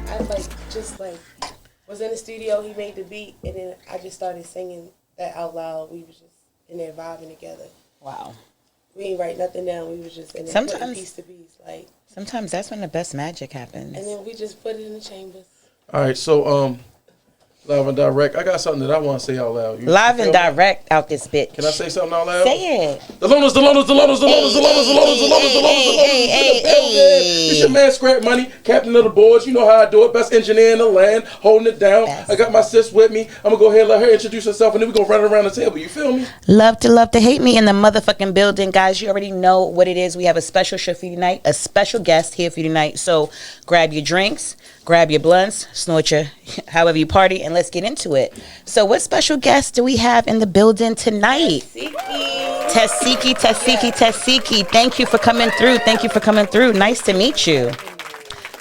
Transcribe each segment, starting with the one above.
I like just like was in the studio. He made the beat, and then I just started singing that out loud. We was just in there vibing together. Wow. We ain't write nothing down. We was just in there putting piece to piece. Like sometimes that's when the best magic happens. And then we just put it in the chambers. All right, so live and direct. I got something that I want to say out loud. Live and direct out this bitch. Can I say something out loud? Say it. The loners. It's your man, Scrap Money, captain of the boards. You know how I do it. Best engineer in the land, holding it down. I got my sis with me. I'm going to go ahead and let her introduce herself, and then we're going to run around the table. You feel me? Love to hate me in the motherfucking building. Guys, you already know what it is. We have a special show for you tonight, a special guest here for you tonight. So grab your drinks, grab your blunts, snort your however you party, and let's get into it. So what special guest do we have in the building tonight? TESEHKI. Thank you for coming through. Nice to meet you.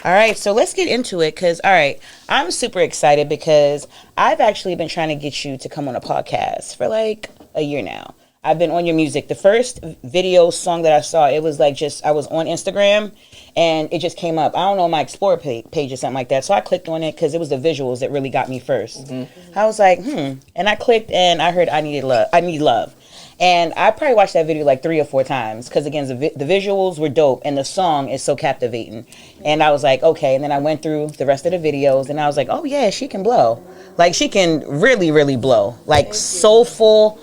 All right, so let's get into it because, all right, I'm super excited because I've actually been trying to get you to come on a podcast for like a year now. I've been on your music. The first video song that I saw, it was like just, I was on Instagram and it just came up. I don't know, my Explore page or something like that. So I clicked on it because it was the visuals that really got me first. Mm-hmm. I was like, And I clicked and I heard I Need Love. And I probably watched that video like 3 or 4 times because, again, the visuals were dope and the song is so captivating. And I was like, okay. And then I went through the rest of the videos and I was like, oh, yeah, she can blow. Like, she can really, really blow. Like, soulful.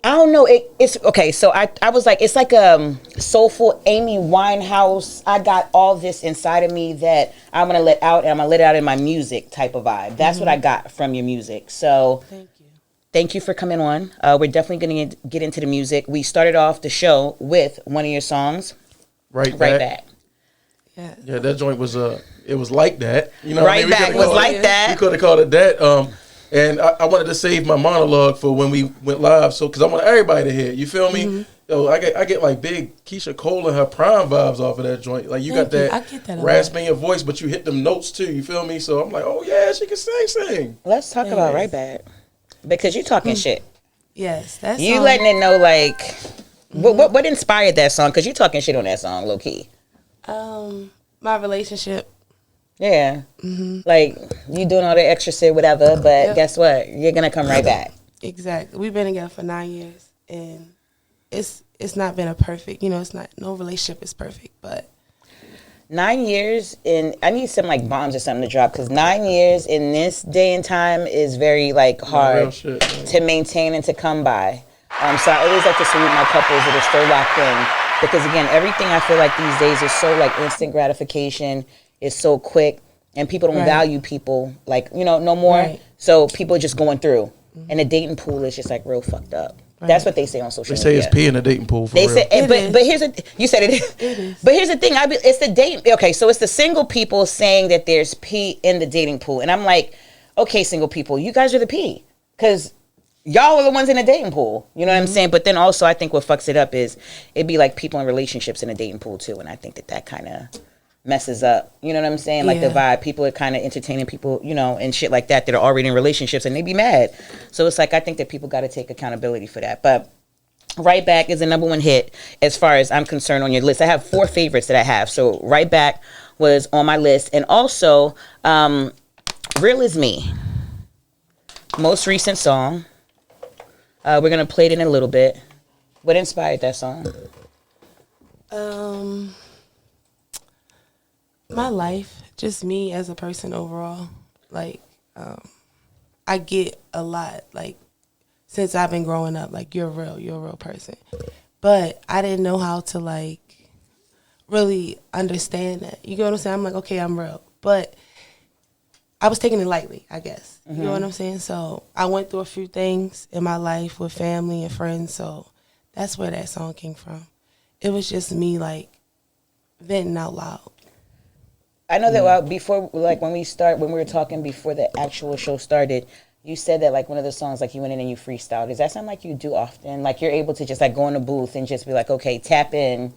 I don't know. It's okay. So I was like, it's like a soulful Amy Winehouse. I got all this inside of me that I'm going to let out, and I'm going to let it out in my music type of vibe. That's what I got from your music. So thank you for coming on. We're definitely going to get into the music. We started off the show with one of your songs, Right Back. Yeah, that joint was it was like that. You know, Right Back was like that. We could have called it that. And I wanted to save my monologue for when we went live, so because I want everybody to hear. You feel me? Mm-hmm. Yo, I get like big Keisha Cole and her prime vibes off of that joint. Like you got that rasp in your voice, but you hit them notes too. You feel me? So I'm like, oh yeah, she can sing. Let's talk about Right Back because you talking shit. Yes, that's you letting it know like what inspired that song? Because you talking shit on that song, low key. My relationship. Yeah. Mm-hmm. Like, you doing all the extra shit, whatever, but guess what? You're going to come right back. Exactly. We've been together for 9 years, and it's not been a perfect, it's not, no relationship is perfect, but. 9 years, and I need some, like, bombs or something to drop, because 9 years in this day and time is very, like, hard to maintain and to come by. So I always like to salute my couples that are still locked in, because, again, everything I feel like these days is so, like, instant gratification. It's so quick, and people don't value people, like, no more. Right. So people are just going through. Mm-hmm. And the dating pool is just, like, real fucked up. Right. That's what they say on social media. They say it's pee in the dating pool, for real. Say, but here's you said it is. It is. But here's the thing. It's the dating. Okay, so it's the single people saying that there's pee in the dating pool. And I'm like, okay, single people, you guys are the pee. Because y'all are the ones in the dating pool. You know what I'm saying? But then also I think what fucks it up is it'd be like people in relationships in the dating pool, too. And I think that kind of messes up, you know what I'm saying? Like the vibe, people are kind of entertaining people, and shit like that are already in relationships and they be mad. So it's like, I think that people got to take accountability for that. But Right Back is the number 1 hit as far as I'm concerned on your list. I have 4 favorites that I have. So Right Back was on my list. And also, Real Is Me, most recent song. We're going to play it in a little bit. What inspired that song? My life, just me as a person overall. Like, I get a lot, like, since I've been growing up, like, you're a real person. But I didn't know how to, like, really understand that. You get what I'm saying? I'm like, okay, I'm real. But I was taking it lightly, I guess. Mm-hmm. You know what I'm saying? So I went through a few things in my life with family and friends, so that's where that song came from. It was just me, like, venting out loud. I know that before, like when we were talking before the actual show started, you said that like one of the songs, like you went in and you freestyled. Does that sound like you do often? Like you're able to just like go in the booth and just be like, okay, tap in,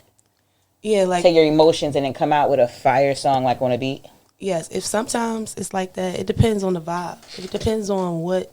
like to your emotions and then come out with a fire song like on a beat? Yes, if sometimes it's like that. It depends on the vibe. It depends on what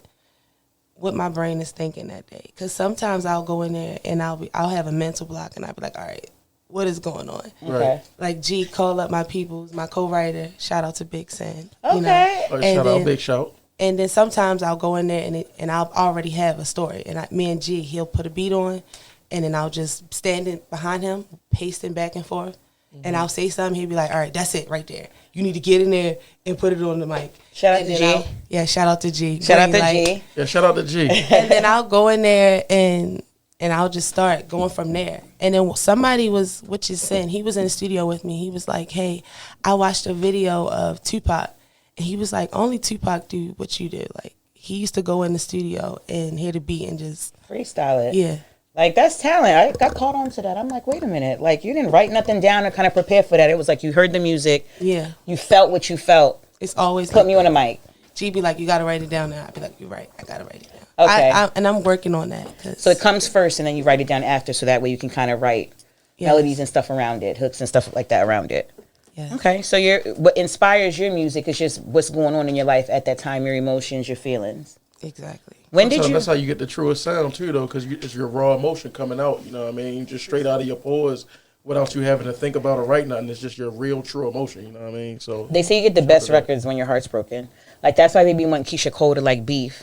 my brain is thinking that day. Because sometimes I'll go in there and I'll have a mental block and I'll be like, all right, what is going on. Okay. Like G, call up my peoples, my co-writer. Shout out to Big Sen. Okay. You know? Shout out, big shout. And then sometimes I'll go in there and I'll already have a story. And me and G, he'll put a beat on, and then I'll just stand behind him, pasting back and forth. And I'll say something. He'll be like, all right, that's it right there. You need to get in there and put it on the mic. Shout out to G. Shout out to G. Shout out to G. Yeah, shout out to G. And then I'll go in there and I'll just start going from there. And then somebody was, which is Sin, he was in the studio with me. He was like, hey, I watched a video of Tupac. And he was like, only Tupac do what you do. Like, he used to go in the studio and hear the beat and just freestyle it. Yeah. Like, that's talent. I got caught on to that. I'm like, wait a minute. Like, you didn't write nothing down and kind of prepare for that. It was like you heard the music. Yeah. You felt what you felt. It's always put me on a mic. G be like, you got to write it down now. I'd be like, you're right. I got to write it down. Okay. And I'm working on that. So it comes first and then you write it down after, so that way you can kind of write melodies and stuff around it, hooks and stuff like that around it. Yeah. Okay. So what inspires your music is just what's going on in your life at that time, your emotions, your feelings. Exactly. When did you? That's how you get the truest sound too, though, because it's your raw emotion coming out. You know what I mean? Just straight out of your pores, without you having to think about or write nothing. It's just your real, true emotion. You know what I mean? So they say you get the best records when your heart's broken. Like, that's why they be wanting Keisha Cole to like beef.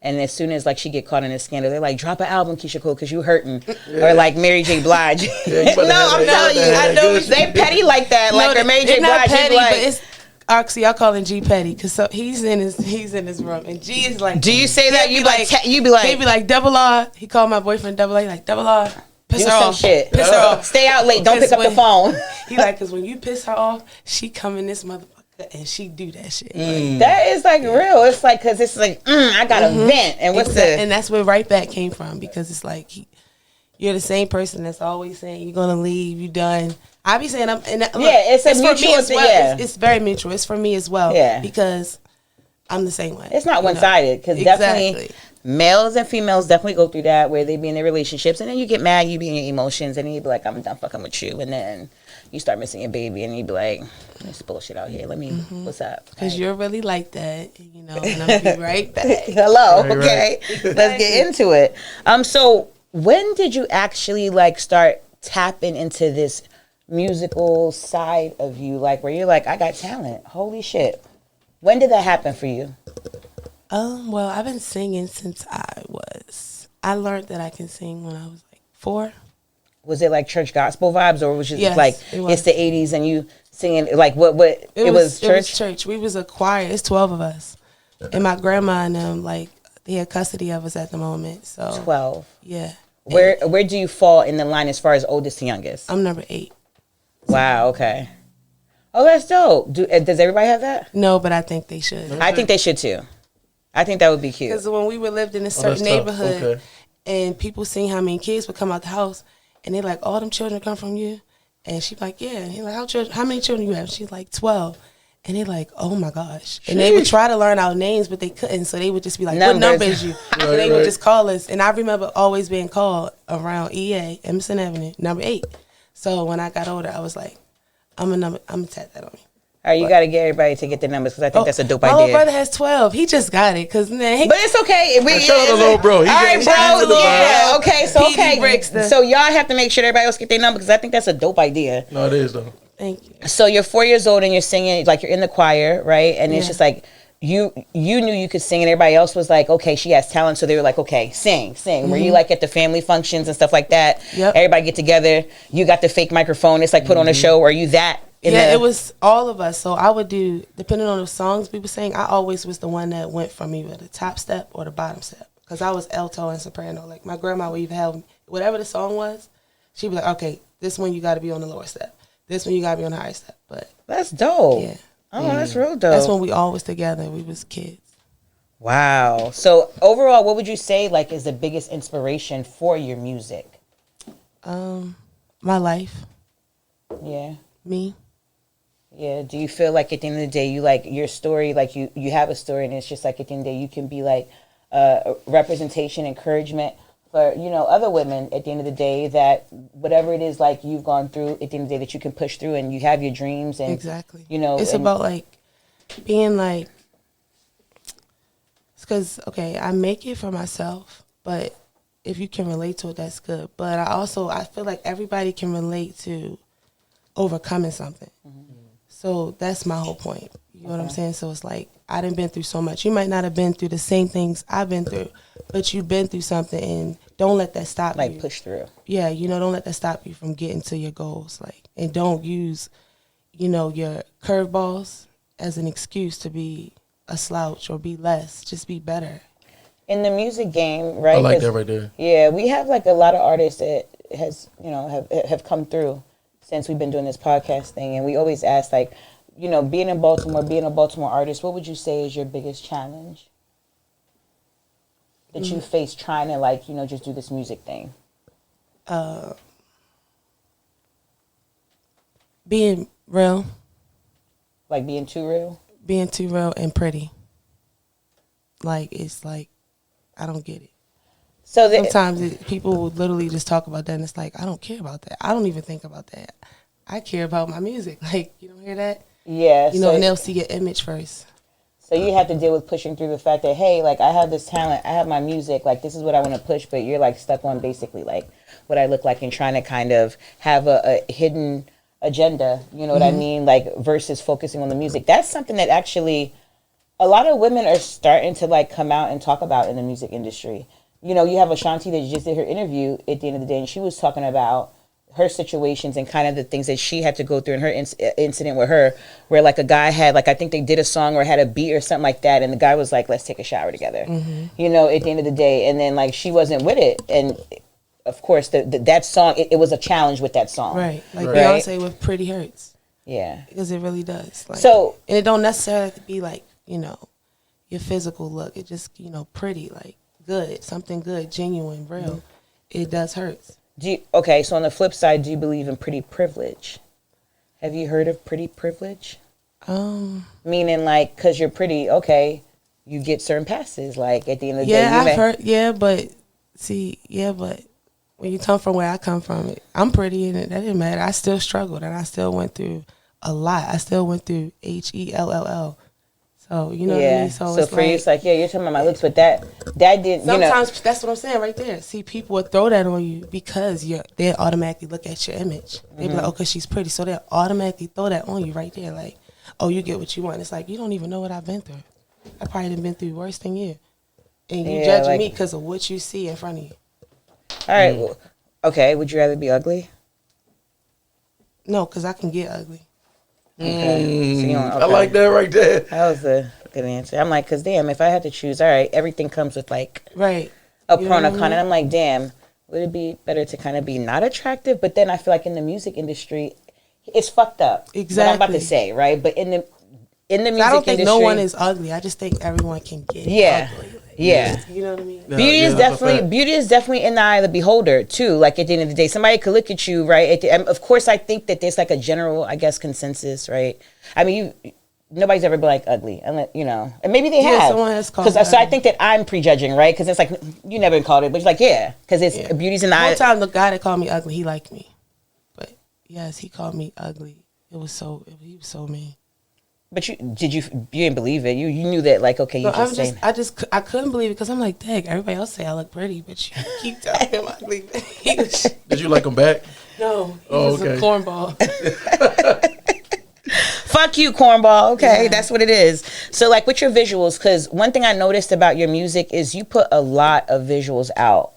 And as soon as like she get caught in a scandal, they're like, drop an album, Keisha Cole, because you hurting. Or like Mary J. Blige. Yeah, no, I'm telling you, I know they petty like that. Like, or Mary J. Blige, petty, like, but it's actually, I call him G Petty because so he's in his room and G is like. Do you say that? You be like he be like double R. He called my boyfriend double R. He like double R. Piss do her some off. shit. Piss her off. Stay out late. Don't pick up the phone. He like, because when you piss her off, she come in this motherfucker and she do that shit. Like, that is like real. It's like, because it's like, I got a vent. And what's and that's where Right Back came from, because it's like you're the same person that's always saying you're gonna leave, you done. I be saying it's a mutual for me as well. Yeah. It's very mutual. It's for me as well. Yeah. Because I'm the same way. It's not one sided, because definitely males and females definitely go through that, where they be in their relationships and then you get mad, you be in your emotions, and then you be like, I'm done fucking with you, and then you start missing your baby, and you be like, there's bullshit out here. Let me, what's up? Because you're really like that, you know. And I'm gonna be right back. Hello, right, okay. Right. Let's get into it. So when did you actually like start tapping into this musical side of you, like where you're like, I got talent? Holy shit! When did that happen for you? Well, I've been singing since I learned that I can sing when I was like 4. Was it like church gospel vibes, or was it just like it's the 80s and you singing like what it was church? It was church. We was a choir. It's 12 of us, and my grandma and them, like, they had custody of us at the moment. So 12. Yeah. Where do you fall in the line as far as oldest to youngest? I'm number 8. Wow. Okay. Oh, that's dope. Does everybody have that? No, but I think they should. I think they should too. I think that would be cute. Because when we lived in a certain neighborhood, and people seen how many kids would come out the house, and they like, all them children come from you? And she like, yeah. And he like, how many children you have? She's like, 12. And they like, oh my gosh. And they would try to learn our names, but they couldn't. So they would just be like, what number is you? So they would just call us. And I remember always being called around EA, Emerson Avenue, number 8. So when I got older, I was like, I'm gonna tap that on me. All right, you got to get everybody to get the numbers, because I think that's a dope my idea. little brother has 12. He just got it. But it's okay. Shout out to little bro. All right, bro. Yeah. Okay. So So y'all have to make sure everybody else get their number, because I think that's a dope idea. No, it is though. Thank you. So you're 4 years old and you're singing, like you're in the choir, right? And it's just like you knew you could sing, and everybody else was like, okay, she has talent. So they were like, okay, sing. Were you like at the family functions and stuff like that? Yep. Everybody get together. You got the fake microphone. It's like put on a show. Or are you that? It was all of us. So I would do, depending on the songs we were singing, I always was the one that went from either the top step or the bottom step, because I was alto and soprano. Like, my grandma would even have, whatever the song was, she'd be like, okay, this one you got to be on the lower step. This one you got to be on the higher step. But that's dope. Yeah. Oh, that's real dope. That's when we all was together. We was kids. Wow. So overall, what would you say like is the biggest inspiration for your music? My life. Yeah. Me. Yeah. Do you feel like at the end of the day, you like your story, like you have a story, and it's just like at the end of the day, you can be like a representation, encouragement for, other women at the end of the day, that whatever it is like you've gone through, at the end of the day, that you can push through and you have your dreams. And exactly. It's about like being like, because, okay, I make it for myself, but if you can relate to it, that's good. But I feel like everybody can relate to overcoming something. So that's my whole point. You know what I'm saying? So it's like, I done been through so much. You might not have been through the same things I've been through, but you've been through something, and don't let that stop you. Like push through. Yeah, you know, don't let that stop you from getting to your goals. Like, and don't use, you know, your curveballs as an excuse to be a slouch or be less. Just be better. In the music game, right? I like that right there. Yeah, we have like a lot of artists that have come through since we've been doing this podcast thing, and we always ask, like, you know, being in Baltimore, being a Baltimore artist, what would you say is your biggest challenge that you face trying to, like, you know, just do this music thing? Being real. Like being too real? Being too real and pretty. Like, it's like, I don't get it. So sometimes people will literally just talk about that, and it's like, I don't care about that. I don't even think about that. I care about my music. Like, you don't hear that? Yeah. You know, and they'll see your image first. So you have to deal with pushing through the fact that, hey, like, I have this talent, I have my music, like, this is what I want to push, but you're, like, stuck on basically, like, what I look like and trying to kind of have a hidden agenda, you know what I mean? Like, versus focusing on the music. That's something that actually a lot of women are starting to, like, come out and talk about in the music industry. You know, you have Ashanti that just did her interview at the end of the day, and she was talking about her situations and kind of the things that she had to go through in her incident with her, where, like, a guy had, like, I think they did a song or had a beat or something like that, and the guy was like, let's take a shower together, you know, at the end of the day. And then, like, she wasn't with it. And, of course, that song, it was a challenge with that song. Right. Like right? Beyonce with Pretty Hurts. Yeah. Because it really does. Like, so, and it don't necessarily have to be, like, you know, your physical look. It just, you know, pretty, like, good, something good, genuine, real. It does hurt. Okay, so on the flip side, do you believe in pretty privilege? Have you heard of pretty privilege? Meaning, like, because you're pretty, okay, you get certain passes. Like, at the end of the day, I've heard. Yeah, but when you come from where I come from, I'm pretty, and that didn't matter. I still struggled, and I still went through a lot. I still went through HELLL. So, you know what I mean? So for you, it's like, yeah, you're talking about my looks, but that didn't, sometimes that's what I'm saying right there. See, people would throw that on you because they automatically look at your image. They be like, oh, because she's pretty. So they'll automatically throw that on you right there. Like, oh, you get what you want. It's like, you don't even know what I've been through. I probably done been through worse than you. And you judging me because of what you see in front of you. All right. Well, okay. Would you rather be ugly? No, because I can get ugly. Okay. So I like that right there. That was a good answer. I'm like, because damn, if I had to choose, all right, everything comes with, like, right, a pro and a con. And I'm like, damn, would it be better to kind of be not attractive? But then I feel like in the music industry, it's fucked up. Exactly. What I'm about to say, right? But in the music industry, I don't think no one is ugly. I just think everyone can get ugly. Yeah. You know what I mean? Beauty is definitely in the eye of the beholder too. Like, at the end of the day, somebody could look at you, right? Of course, I think that there's, like, a general, I guess, consensus, right? I mean, nobody's ever been, like, ugly, unless, you know, and maybe they have. Someone has called. So I think that I'm prejudging, right? Because it's like, you never been called it, but it's like, yeah, because it's beauty's in the eye. One time, the guy that called me ugly, he liked me, but yes, he called me ugly. He was so mean. But you didn't believe it. You knew that, like, okay, you saying. I couldn't believe it because I'm like, dang, everybody else say I look pretty, but you keep telling him ugly. Did you like him back? No, he was a cornball. Fuck you, cornball. Okay, that's what it is. So, like, with your visuals, because one thing I noticed about your music is you put a lot of visuals out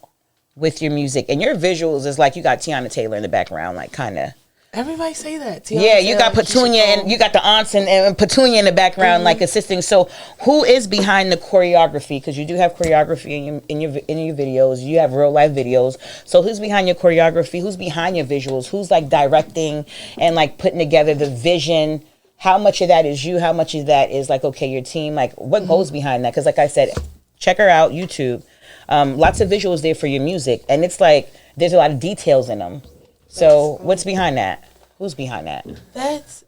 with your music, and your visuals is like you got Tiana Taylor in the background, like, kind of. Everybody say that. You got Petunia, and you got the aunts and Petunia in the background, like, assisting. So, who is behind the choreography? Because you do have choreography in your videos. You have real life videos. So, who's behind your choreography? Who's behind your visuals? Who's, like, directing and, like, putting together the vision? How much of that is you? How much of that is, like, okay, your team? Like, what goes behind that? Because, like I said, check her out, YouTube. Lots of visuals there for your music, and it's like there's a lot of details in them. So what's behind that? Who's behind that? That's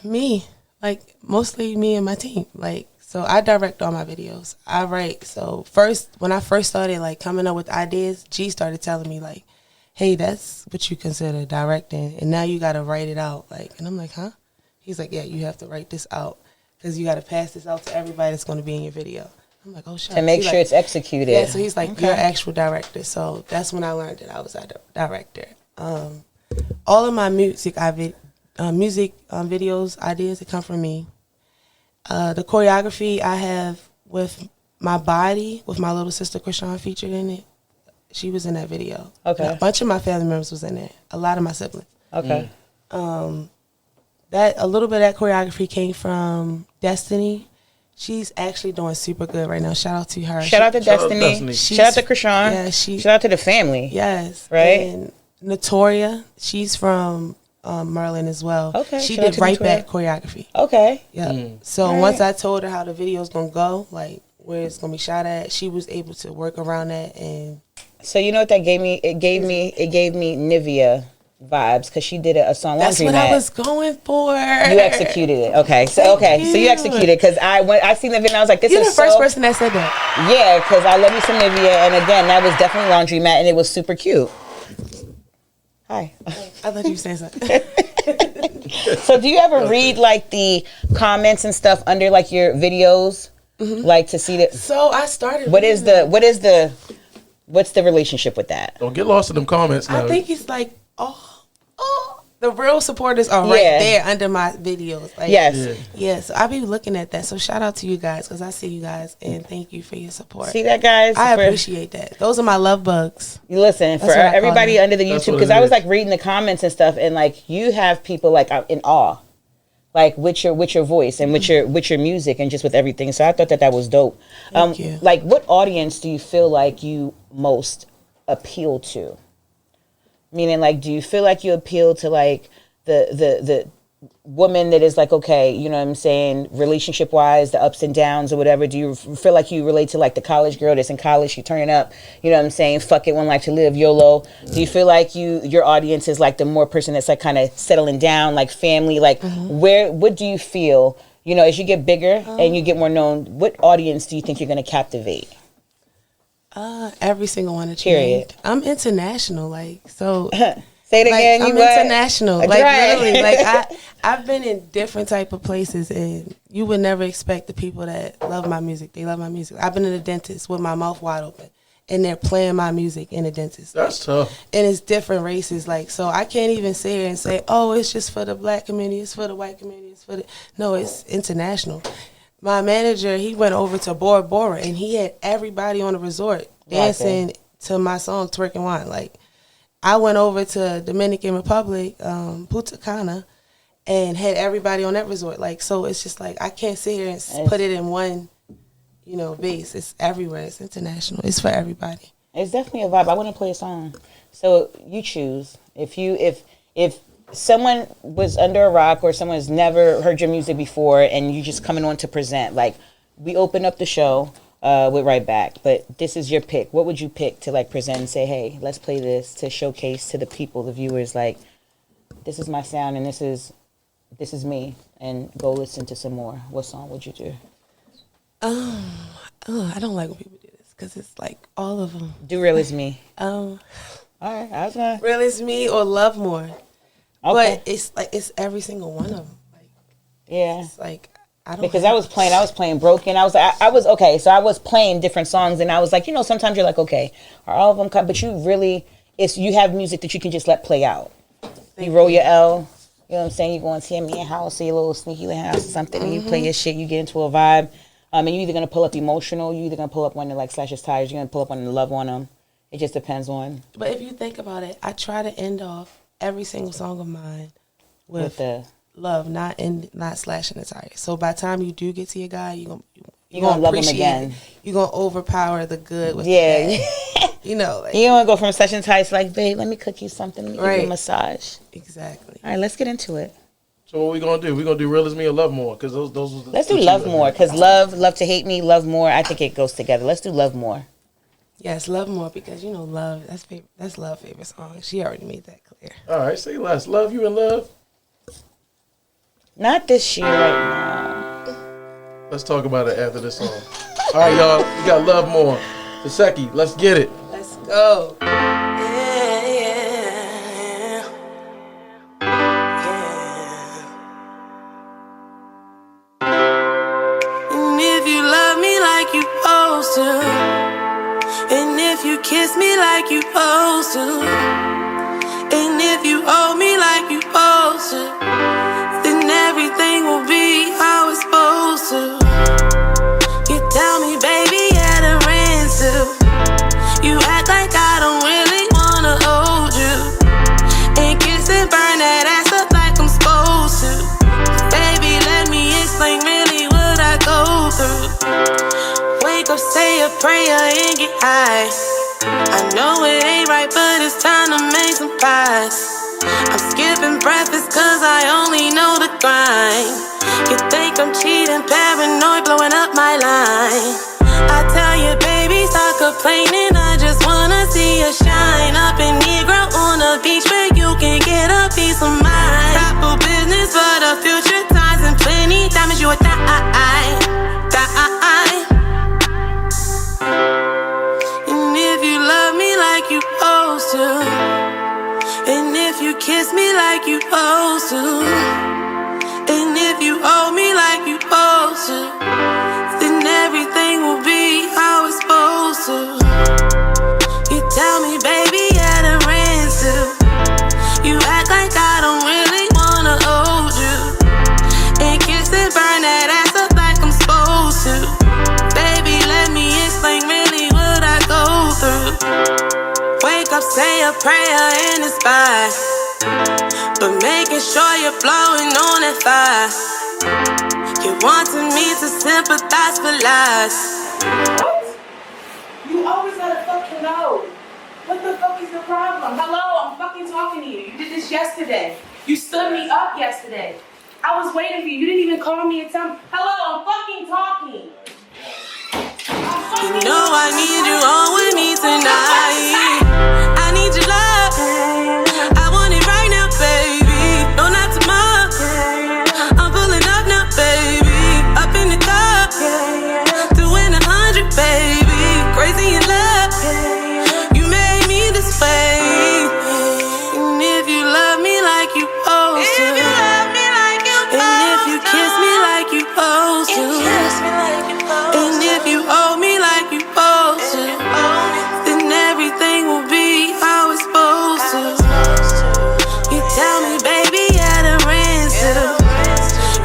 me. Like, mostly me and my team. Like, so I direct all my videos. I write. So when I first started, like, coming up with ideas, G started telling me, like, hey, that's what you consider directing, and now you got to write it out. Like, and I'm like, huh? He's like, yeah, you have to write this out because you got to pass this out to everybody that's going to be in your video. I'm like, oh, shit. To make sure it's executed. Yeah, so he's like, you're an actual director. So that's when I learned that I was a director. All of my music, videos, ideas, that come from me. The choreography I have with my body, with my little sister Krishan featured in it. She was in that video. Okay. A bunch of my family members was in it. A lot of my siblings. Okay. That a little bit of that choreography came from Destiny. She's actually doing super good right now. Shout out to her. Shout out to Destiny. Shout out to Krishan. Yeah, shout out to the family. Yes. Right. And Notoria, she's from Maryland as well. Okay. She did right back choreography. Okay. Yeah. So once I told her how the video's gonna go, like where it's gonna be shot at, she was able to work around that. And so you know what that gave me? It gave me Nivea vibes because she did a song That's Laundry what Mat. I was going for. You executed it. Okay. So so you executed because I seen the video and I was like, this You're is the first person that said that. Yeah, because I love you some Nivea, and again, that was definitely Laundry Mat, and it was super cute. Hi. I thought you were saying something. So do you ever read like the comments and stuff under like your videos, like to see that? So I started. What's the relationship with that? Don't get lost in them comments now. I think it's like, the real supporters are right there under my videos. Like, yes. Yeah, so I be looking at that. So shout out to you guys because I see you guys and thank you for your support. See that, guys? I appreciate that. Those are my love bugs. Listen, for everybody under the YouTube, because I was like reading the comments and stuff, and like you have people like in awe, like with your voice and with your music and just with everything. So I thought that was dope. Thank you. Like, what audience do you feel like you most appeal to? Meaning, like, do you feel like you appeal to, like, the woman that is, like, okay, you know what I'm saying, relationship-wise, the ups and downs or whatever? Do you feel like you relate to, like, the college girl that's in college, she turning up, you know what I'm saying, fuck it, one life to live, YOLO? Do you feel like your audience is, like, the more person that's, like, kind of settling down, like, family? Like, what do you feel, you know, as you get bigger and you get more known, what audience do you think you're going to captivate? Every single one that you named. I'm international, like, so. Say it again. I'm international, like really. Like I've been in different type of places, and you would never expect the people that love my music. They love my music. I've been in a dentist with my mouth wide open, and they're playing my music in a dentist. That's tough. And it's different races, like, so I can't even sit here and say, oh, it's just for the black community, it's for the white community, it's for the. No, it's international. My manager, he went over to Bora Bora, and he had everybody on the resort dancing to my song, Twerk and Wine. Like, I went over to Dominican Republic, Punta Cana, and had everybody on that resort. Like, so it's just like, I can't sit here and put it in one, you know, base. It's everywhere. It's international. It's for everybody. It's definitely a vibe. I want to play a song. So you choose. If someone was under a rock or someone's never heard your music before and you just coming on to present, like, we open up the show with Right Back, but this is your pick. What would you pick to, like, present and say, hey, let's play this to showcase to the people, the viewers, like, this is my sound and this is me, and go listen to some more? What song would you do? I don't like when people do this because it's like all of them. Do Real Is Me. All right, I was gonna. Real Is Me or Love More. Okay. But it's like, it's every single one of them. Like, yeah. It's like, I don't. Because I was playing Broken. I was okay. So I was playing different songs, and I was like, you know, sometimes you're like, okay, are all of them cut? But you really, you have music that you can just let play out. You roll your L. You know what I'm saying? You go and see me in house, see a little sneaky little house or something, and you play your shit. You get into a vibe. And you're either gonna pull up emotional. You're either gonna pull up one that like slashes tires. You're gonna pull up one that love on them. It just depends on. But if you think about it, I try to end off every single song of mine with the love, not slashing the tires. So by the time you do get to your guy, you're gonna love him again. You're gonna overpower the good with the bad. You know, like, you don't want to go from slashing tires to like, babe, let me cook you something, let me give you a massage. Exactly. All right, let's get into it. So what we gonna do? We gonna do Real As Me or Love More? Because those. Let's do Love More. Because love to hate me, Love More. I think it goes together. Let's do Love More. Yes, Love More, because you know love. That's Love's favorite song. She already made that clear. All right, say less. Love You in Love. Not this year right now. Let's talk about it after this song. All right, y'all. We got Love More. TESEHKI, let's get it. Let's go. And if you love me like you supposed to, and if you kiss me like you supposed to, and if you hold me like you supposed to, then everything will be how it's supposed to. You tell me, baby, yeah, the ransom. You act like I don't really wanna hold you, and kiss and burn that ass up like I'm supposed to. Baby, let me explain really what I go through. Wake up, say a prayer, and get high. I know it ain't right, but it's time to make some pies. I'm skipping breakfast cause I only know the grind. You think I'm cheating, paranoid, blowing up my line. I tell you, baby, stop complaining. I just wanna see you shine. Up in Negro on the beach where you can get a piece of mind. Proper business for the future times and plenty damage you a die. And if you love me like you supposed to, and if you kiss me like you supposed to, and if you hold me like you supposed to, then everything will be how it's supposed to. You tell me, baby, yeah, the ransom. You act like I don't really wanna hold you, and kiss and burn that ass up like I'm supposed to. Baby, let me explain really what I go through. Wake up, say a prayer and it's fine, but making sure you're blowing on that fire. You wanted me to sympathize for lies. What? You always gotta fucking know. What the fuck is the problem? Hello, I'm fucking talking to you. You did this yesterday. You stood me up yesterday. I was waiting for you. You didn't even call me and tell me. Hello, I'm fucking talking. You know I need you on with me tonight. I need your love. I want it right now, baby. No, not tomorrow. I'm pulling up now, baby. Up in the car, doing 100, baby. Crazy in love. You made me this way. And if you love me like you supposed to, and if you kiss me like you supposed to, and if you hold me like you supposed to, then everything will be how it's supposed to. You tell me, baby, yeah, the ransom.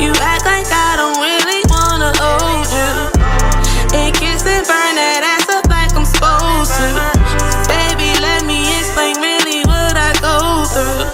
You act like I don't really wanna hold you, and kiss and burn that ass up like I'm supposed to. Baby, let me explain really what I go through.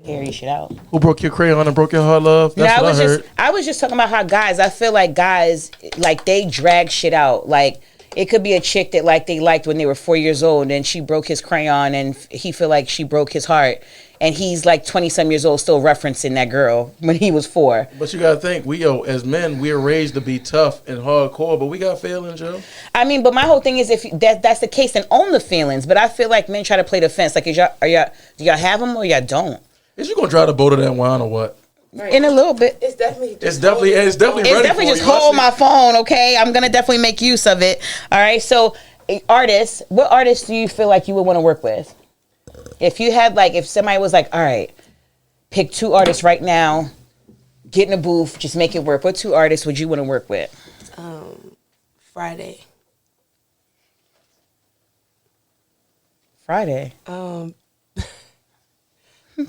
Carry shit out. Who broke your crayon and broke your heart, love? That's what I heard. I was just talking about how guys, I feel like guys, like they drag shit out. Like it could be a chick that like they liked when they were 4 years old and she broke his crayon and he feel like she broke his heart. And he's like 20-some years old still referencing that girl when he was 4. But you gotta think, as men, we are raised to be tough and hardcore, but we got feelings, yo. I mean, but my whole thing is if that's the case, then own the feelings. But I feel like men try to play the fence. Like, do y'all have them or y'all don't? Is you gonna try to boat of that wine or what? In a little bit. It's definitely Just hold my phone, okay? I'm gonna definitely make use of it. All right. So, what artists do you feel like you would want to work with? If you had if somebody was like, all right, pick 2 artists right now, get in a booth, just make it work. What 2 artists would you want to work with? Friday.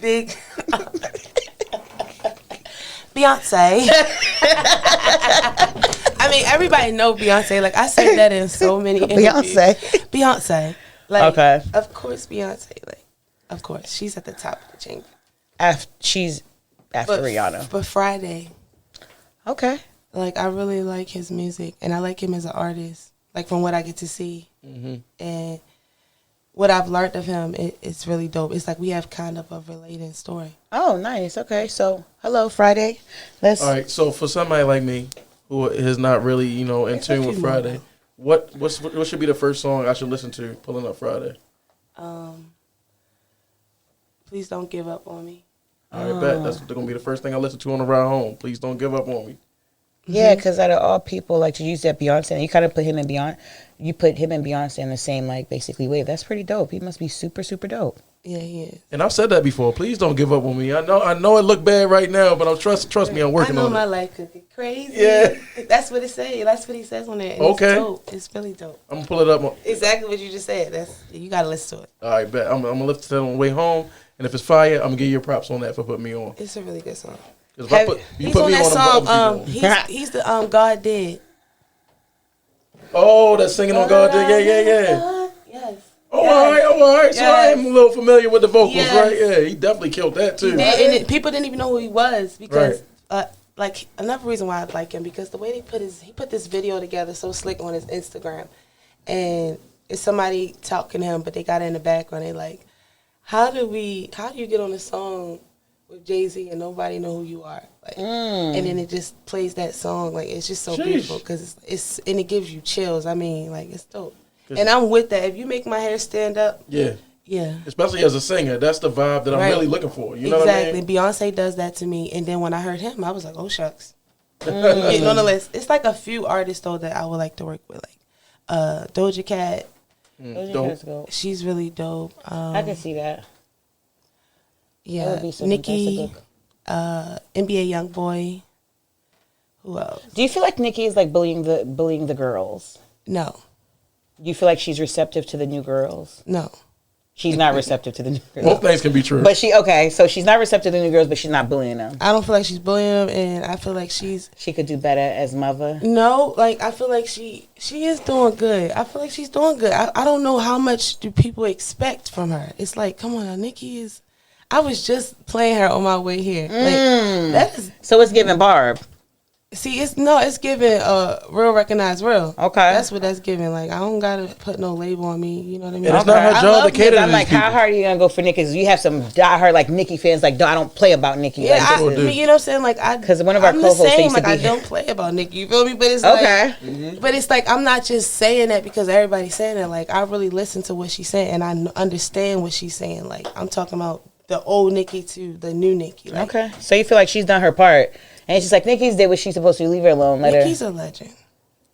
Big Beyonce. I mean, everybody know Beyonce. Like I said that in so many interviews. Beyonce. Like, okay. Of course, Beyonce. Like, of course, she's at the top of the chain. She's after Rihanna. But Friday. Okay. Like I really like his music, and I like him as an artist. Like from what I get to see, and what I've learned of him, it's really dope. It's like we have kind of a relating story. Oh, nice. Okay, so hello, Friday. All right. So for somebody like me who is not really, in tune with Friday, what should be the first song I should listen to pulling up Friday? Please Don't Give Up on Me. All right, bet. That's gonna be the first thing I listen to on the ride home. Please Don't Give Up on Me. Yeah, because out of all people, to use that Beyonce, and you kind of put him and Beyonce in the same, basically wave. That's pretty dope. He must be super, super dope. Yeah, he is. And I've said that before. Please don't give up on me. I know it look bad right now, but trust me, I'm working on it. I know my life could be crazy. Yeah. That's what it says. That's what he says on there. And Okay. It's dope. It's really dope. I'm gonna pull it up. Exactly what you just said. You gotta listen to it. All right, bet. I'm gonna listen to it on the way home, and if it's fire, I'm gonna give you your props on that for putting me on. It's a really good song. If I put, you He's put on me that on, song. He's the God Did. Oh, that's singing on God Did. Yeah. Yes. Oh, all right. So I am a little familiar with the vocals, Yes. right? Yeah, he definitely killed that too. And people didn't even know who he was because, like, another reason why I like him because the way he put this video together so slick on his Instagram, and it's somebody talking to him, but they got it in the background. They like, how do you get on a song with Jay-Z and nobody know who you are? Like, and then it just plays that song. Like, it's just so beautiful because and it gives you chills. I mean, like, it's dope. And I'm with that. If you make my hair stand up, yeah, especially as a singer, that's the vibe that I'm really looking for. You know what I mean? Exactly. Beyonce does that to me, and then when I heard him, I was like, oh shucks. Getting on the list. It's like a few artists though that I would like to work with, like Doja Cat. Dope. She's really dope. I can see that. Yeah, Nicki, NBA YoungBoy. Who else? Do you feel like Nicki is like bullying the girls? No. Do you feel like she's receptive to the new girls? No. She's not receptive to the new girls. Both things can be true. But so she's not receptive to the new girls, but she's not bullying them. I don't feel like she's bullying them, and I feel like she could do better as mother. No, like I feel like she is doing good. I feel like she's doing good. I don't know how much do people expect from her. It's like, come on, now, Nicki is. I was just playing her on my way here. Like that is. So it's giving Barb. See, it's giving real recognize real. Okay, that's what that's giving. Like I don't gotta put no label on me. You know what I mean? And it's not her job to cater to I'm like, how hard are you gonna go for Nicki? Because you have some diehard like Nicki fans. Like, I don't play about Nicki. Yeah, like, you know what I'm saying? Like because one of our co-hosts used to be I don't play about Nicki. You feel me? But it's but it's like I'm not just saying that because everybody's saying it. Like I really listen to what she's saying and I understand what she's saying. Like I'm talking about the old Nicki to the new Nicki. Like, okay, so you feel like she's done her part. And she's like, Nicki's did what she's supposed to. Leave her alone. Nicki's a legend.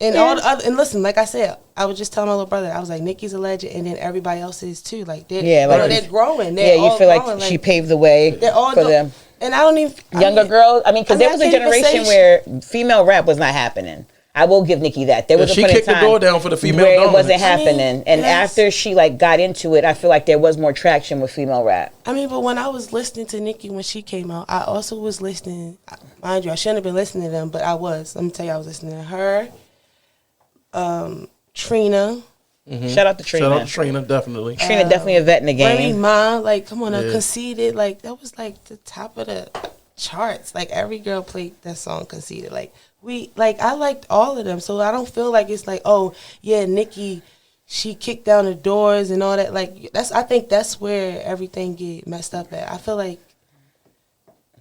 And all the other, and listen, like I said, I was just telling my little brother, I was like, Nicki's a legend, and then everybody else is too. Like they're growing. You feel like she paved the way for them. And I don't even younger girls. I mean, because there was a generation where female rap was not happening. I will give Nicki that. There was a point in time she kicked the door down for the female where it wasn't happening. And after she like got into it, I feel like there was more traction with female rap. I mean, but when I was listening to Nicki when she came out, I also was listening. Mind you, I shouldn't have been listening to them, but I was. Let me tell you, I was listening to her, Trina. Mm-hmm. Shout out to Trina. Shout out to Trina, definitely. Trina definitely a vet in the game. Remy Ma, like, come on, Conceited, like that was like the top of the charts. Like every girl played that song, Conceited. Like I liked all of them, so I don't feel like it's like, oh yeah, Nicki, she kicked down the doors and all that. Like I think that's where everything get messed up at. I feel like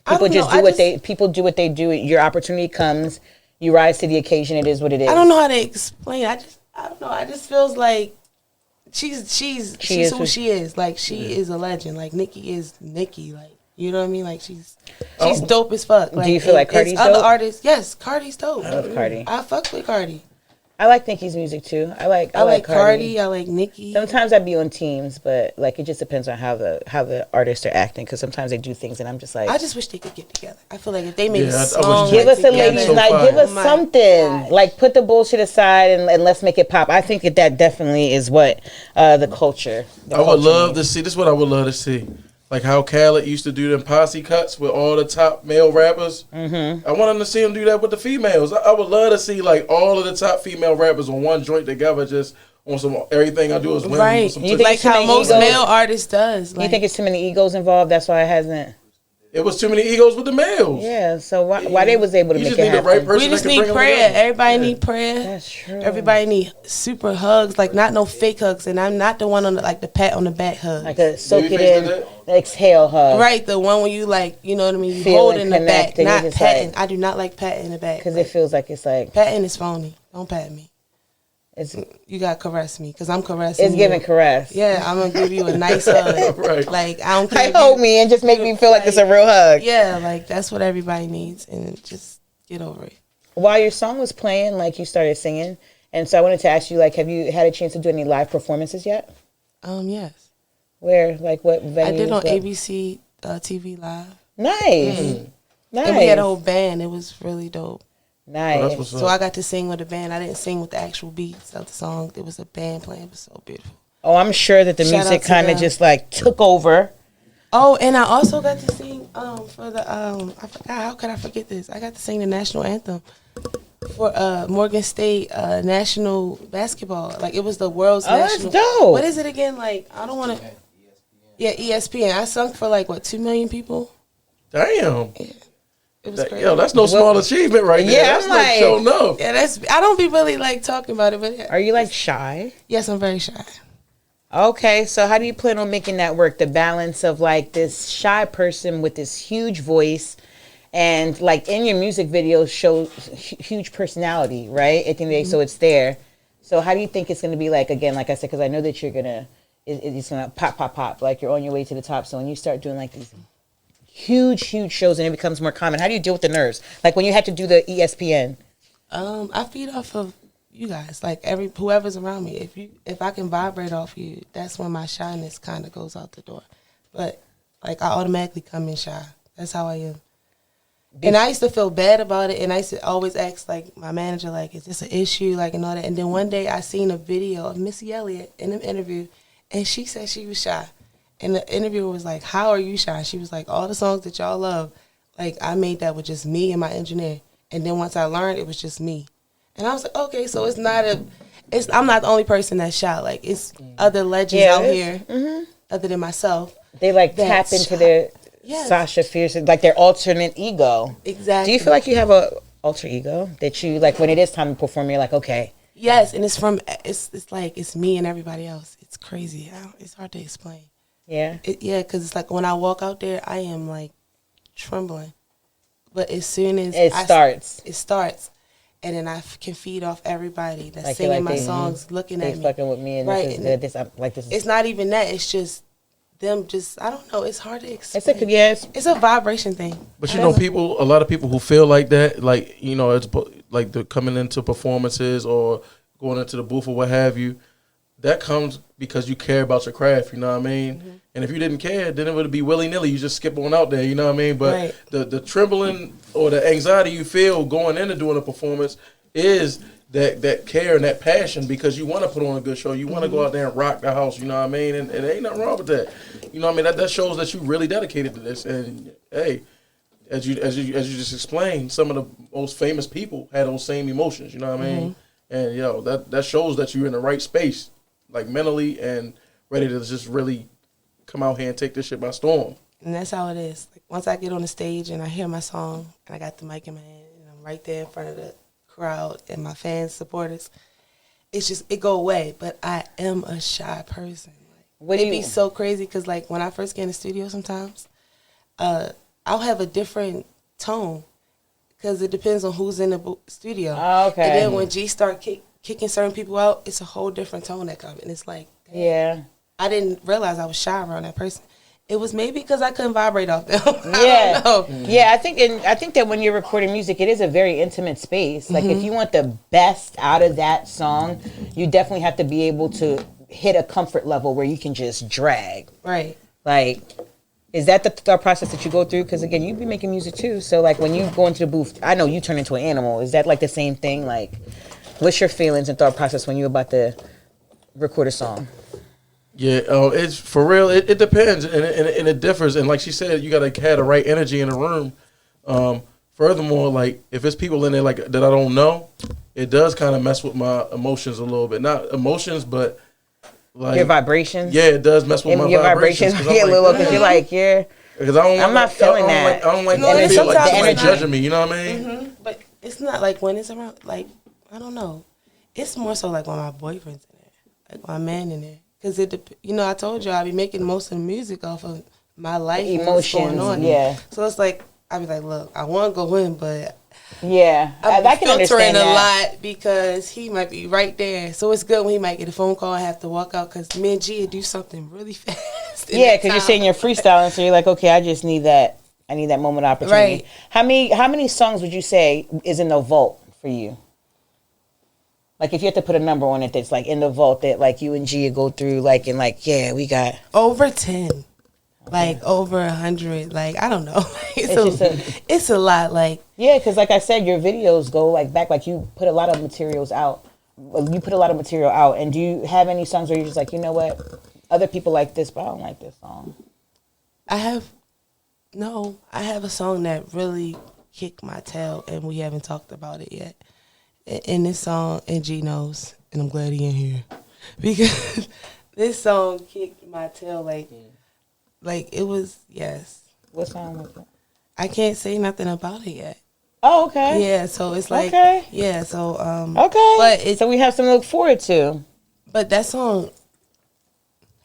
people do what they do. Your opportunity comes, you rise to the occasion. It is what it is. I don't know how to explain. I don't know. I just feels like she's who she is. Like she is a legend. Like Nicki is Nicki. Like you know what I mean. Like she's dope as fuck. Like, do you feel like Cardi's dope? Other artists, yes, Cardi's dope. I love Cardi. I fuck with Cardi. I like Nicki's music too. I like Cardi. I like Nicki. Sometimes I be on teams, but like it just depends on how the artists are acting. Because sometimes they do things, and I'm just like, I just wish they could get together. I feel like if they made a song, give us a ladies' night, give us something. Like put the bullshit aside and let's make it pop. I think that definitely is what the culture. I would love to see. This is what I would love to see. Like how Khaled used to do them posse cuts with all the top male rappers. Mm-hmm. I want him to see him do that with the females. I would love to see like all of the top female rappers on one joint together, just on some everything I do is women. Right. You think like how most male artists does. Like, you think it's too many egos involved? That's why it hasn't. It was too many egos with the males. Yeah, so why they was able to make it happen? The right person. We just need prayer. Everybody need prayer. That's true. Everybody need super hugs, like not no fake hugs. And I'm not the one on the pat on the back hug. Like a soak it in, exhale hug. Right, the one where you like, you know what I mean, you feel hold in the back, not patting. Like, I do not like patting in the back. Because it feels like it's like patting is phony. Don't pat me. You gotta caress me because I'm caressing. It's giving caress. Yeah, I'm gonna give you a nice hug. Right. Like I don't care. Like hold me and just make me feel like it's a real hug. Yeah, like that's what everybody needs, and just get over it. While your song was playing, like you started singing, and so I wanted to ask you, like, have you had a chance to do any live performances yet? Yes. Where? Like what venues? I did on ABC TV Live. Nice. Nice. And we had a whole band. It was really dope. Nice. So I got to sing with a band. I didn't sing with the actual beats of the song. It was a band playing. It was so beautiful. Oh, I'm sure that the Shout music out to kind of them. just like took over. Oh, and I also got to sing for the I forgot, how could I forget this? I got to sing the national anthem for Morgan State national basketball. Like it was the world's national. That's dope. What is it again? Like I don't want to. Yeah, ESPN. I sung for like what 2 million people. Damn. Yeah. It was crazy. Yo, that's no small achievement right there. Yeah, That's I'm like like- show no. Yeah, that's. I don't be really like talking about it, but yeah. Are you like shy? Yes, I'm very shy. Okay, so how do you plan on making that work? The balance of like this shy person with this huge voice, and like in your music videos shows huge personality, right? At the end of the day, so it's there. So how do you think it's going to be like, again, like I said, because I know that you're going to, it's going to pop, pop, pop, like you're on your way to the top. So when you start doing like these huge shows and it becomes more common, how do you deal with the nerves? Like when you had to do the ESPN. I feed off of you guys, like whoever's around me. If I can vibrate off you, that's when my shyness kind of goes out the door. But like I automatically come in shy. That's how I am. And I used to feel bad about it, and I used to always ask like my manager, like, is this an issue, like, and all that. And then one day I seen a video of Missy Elliott in an interview, and she said she was shy. And the interviewer was like, how are you shy? She was like, all the songs that y'all love, like I made that with just me and my engineer. And then once I learned, it was just me. And I was like, okay, so I'm not the only person that's shy. Like it's other legends out here, other than myself. They like That's tap into shy. their Yes. Sasha Fierce, like their alternate ego. Exactly. Do you feel like you have a alter ego that you like when it is time to perform? You're like, okay, Yes, and it's like it's me and everybody else. It's crazy. It's hard to explain. yeah. Yeah, because it's like when I walk out there, I am like trembling. But as soon as It starts, and then I can feed off everybody that's Like, singing like my they- songs, looking They at me. fucking with me, and Right, this is and this. I'm like this. Is, It's not even that. It's just them. Just I don't know. It's hard to explain. it's a yes. It's a vibration thing. But you know, a lot of people who feel like that, like, you know, it's like they're coming into performances or going into the booth or what have you, that comes because you care about your craft, you know what I mean? Mm-hmm. And if you didn't care, then it would be willy-nilly. You just skip on out there, you know what I mean? But Right. the trembling or the anxiety you feel going into doing a performance is that care and that passion because you want to put on a good show. You want to go out there and rock the house, you know what I mean? And there ain't nothing wrong with that. You know what I mean? That shows that you really dedicated to this. And, hey, as you just explained, some of the most famous people had those same emotions, you know what I mean? And, yo, that shows that you're in the right space, like mentally and ready to just really come out here and take this shit by storm. And that's how it is. Like once I get on the stage and I hear my song and I got the mic in my hand and I'm right there in front of the crowd and my fans, supporters, it's just it go away. But I am a shy person. Like, it'd be so crazy because like when I first get in the studio, sometimes I'll have a different tone because it depends on who's in the studio. Oh, okay. And then when G start kicking certain people out, it's a whole different tone that comes. And it's like, Yeah. I didn't realize I was shy around that person. It was maybe because I couldn't vibrate off them. Yeah, I don't know. yeah. I think that when you're recording music, it is a very intimate space. Like if you want the best out of that song, you definitely have to be able to hit a comfort level where you can just drag. Right. Like, is that the thought process that you go through? Because again, you be making music too. So like when you go into the booth, I know you turn into an animal. Is that like the same thing? Like, what's your feelings and thought process when you're about to record a song? Yeah, it's for real. It depends, and it differs. And like she said, you gotta have the right energy in the room. Furthermore, like if it's people in there like that I don't know, it does kind of mess with my emotions a little bit. Not emotions, but like Your vibrations? Yeah, it does mess with my your vibrations. vibrations get a little because you're like, yeah. Because I'm not feeling that. I don't like No, to it's feel like sometimes somebody the judging me. You know what I mean? Mm-hmm. But it's not like when it's around, like, I don't know. It's more so like when my boyfriend's in there, like my man in there. Because, I told you I be making most of the music off of my life and what's going Emotions, on. yeah. So it's like, I be like, look, I want to go in, but Yeah, I'm I can filtering understand a that. lot because he might be right there. So it's good when he might get a phone call and have to walk out because me and G would do something really fast. Yeah, because you're saying you're freestyling, so you're like, okay, I just need that. I need that moment of opportunity. Right. How many songs would you say is in the vault for you? Like if you have to put a number on it that's like in the vault that like you and Gia go through like and like, yeah, we got over 10. Like over 100, like I don't know. It's a lot. Like yeah, because like I said, your videos go like back. Like you put a lot of materials out. You put a lot of material out. And do you have any songs where you're just like, you know what, other people like this, but I don't like this song? I have a song that really kicked my tail, and we haven't talked about it yet. And this song, and G knows, and I'm glad he in here because this song kicked my tail like it was, yes. What song was it? I can't say nothing about it yet. Oh, okay. Yeah, so it's like, okay. Yeah, so okay. But so we have something to look forward to. But that song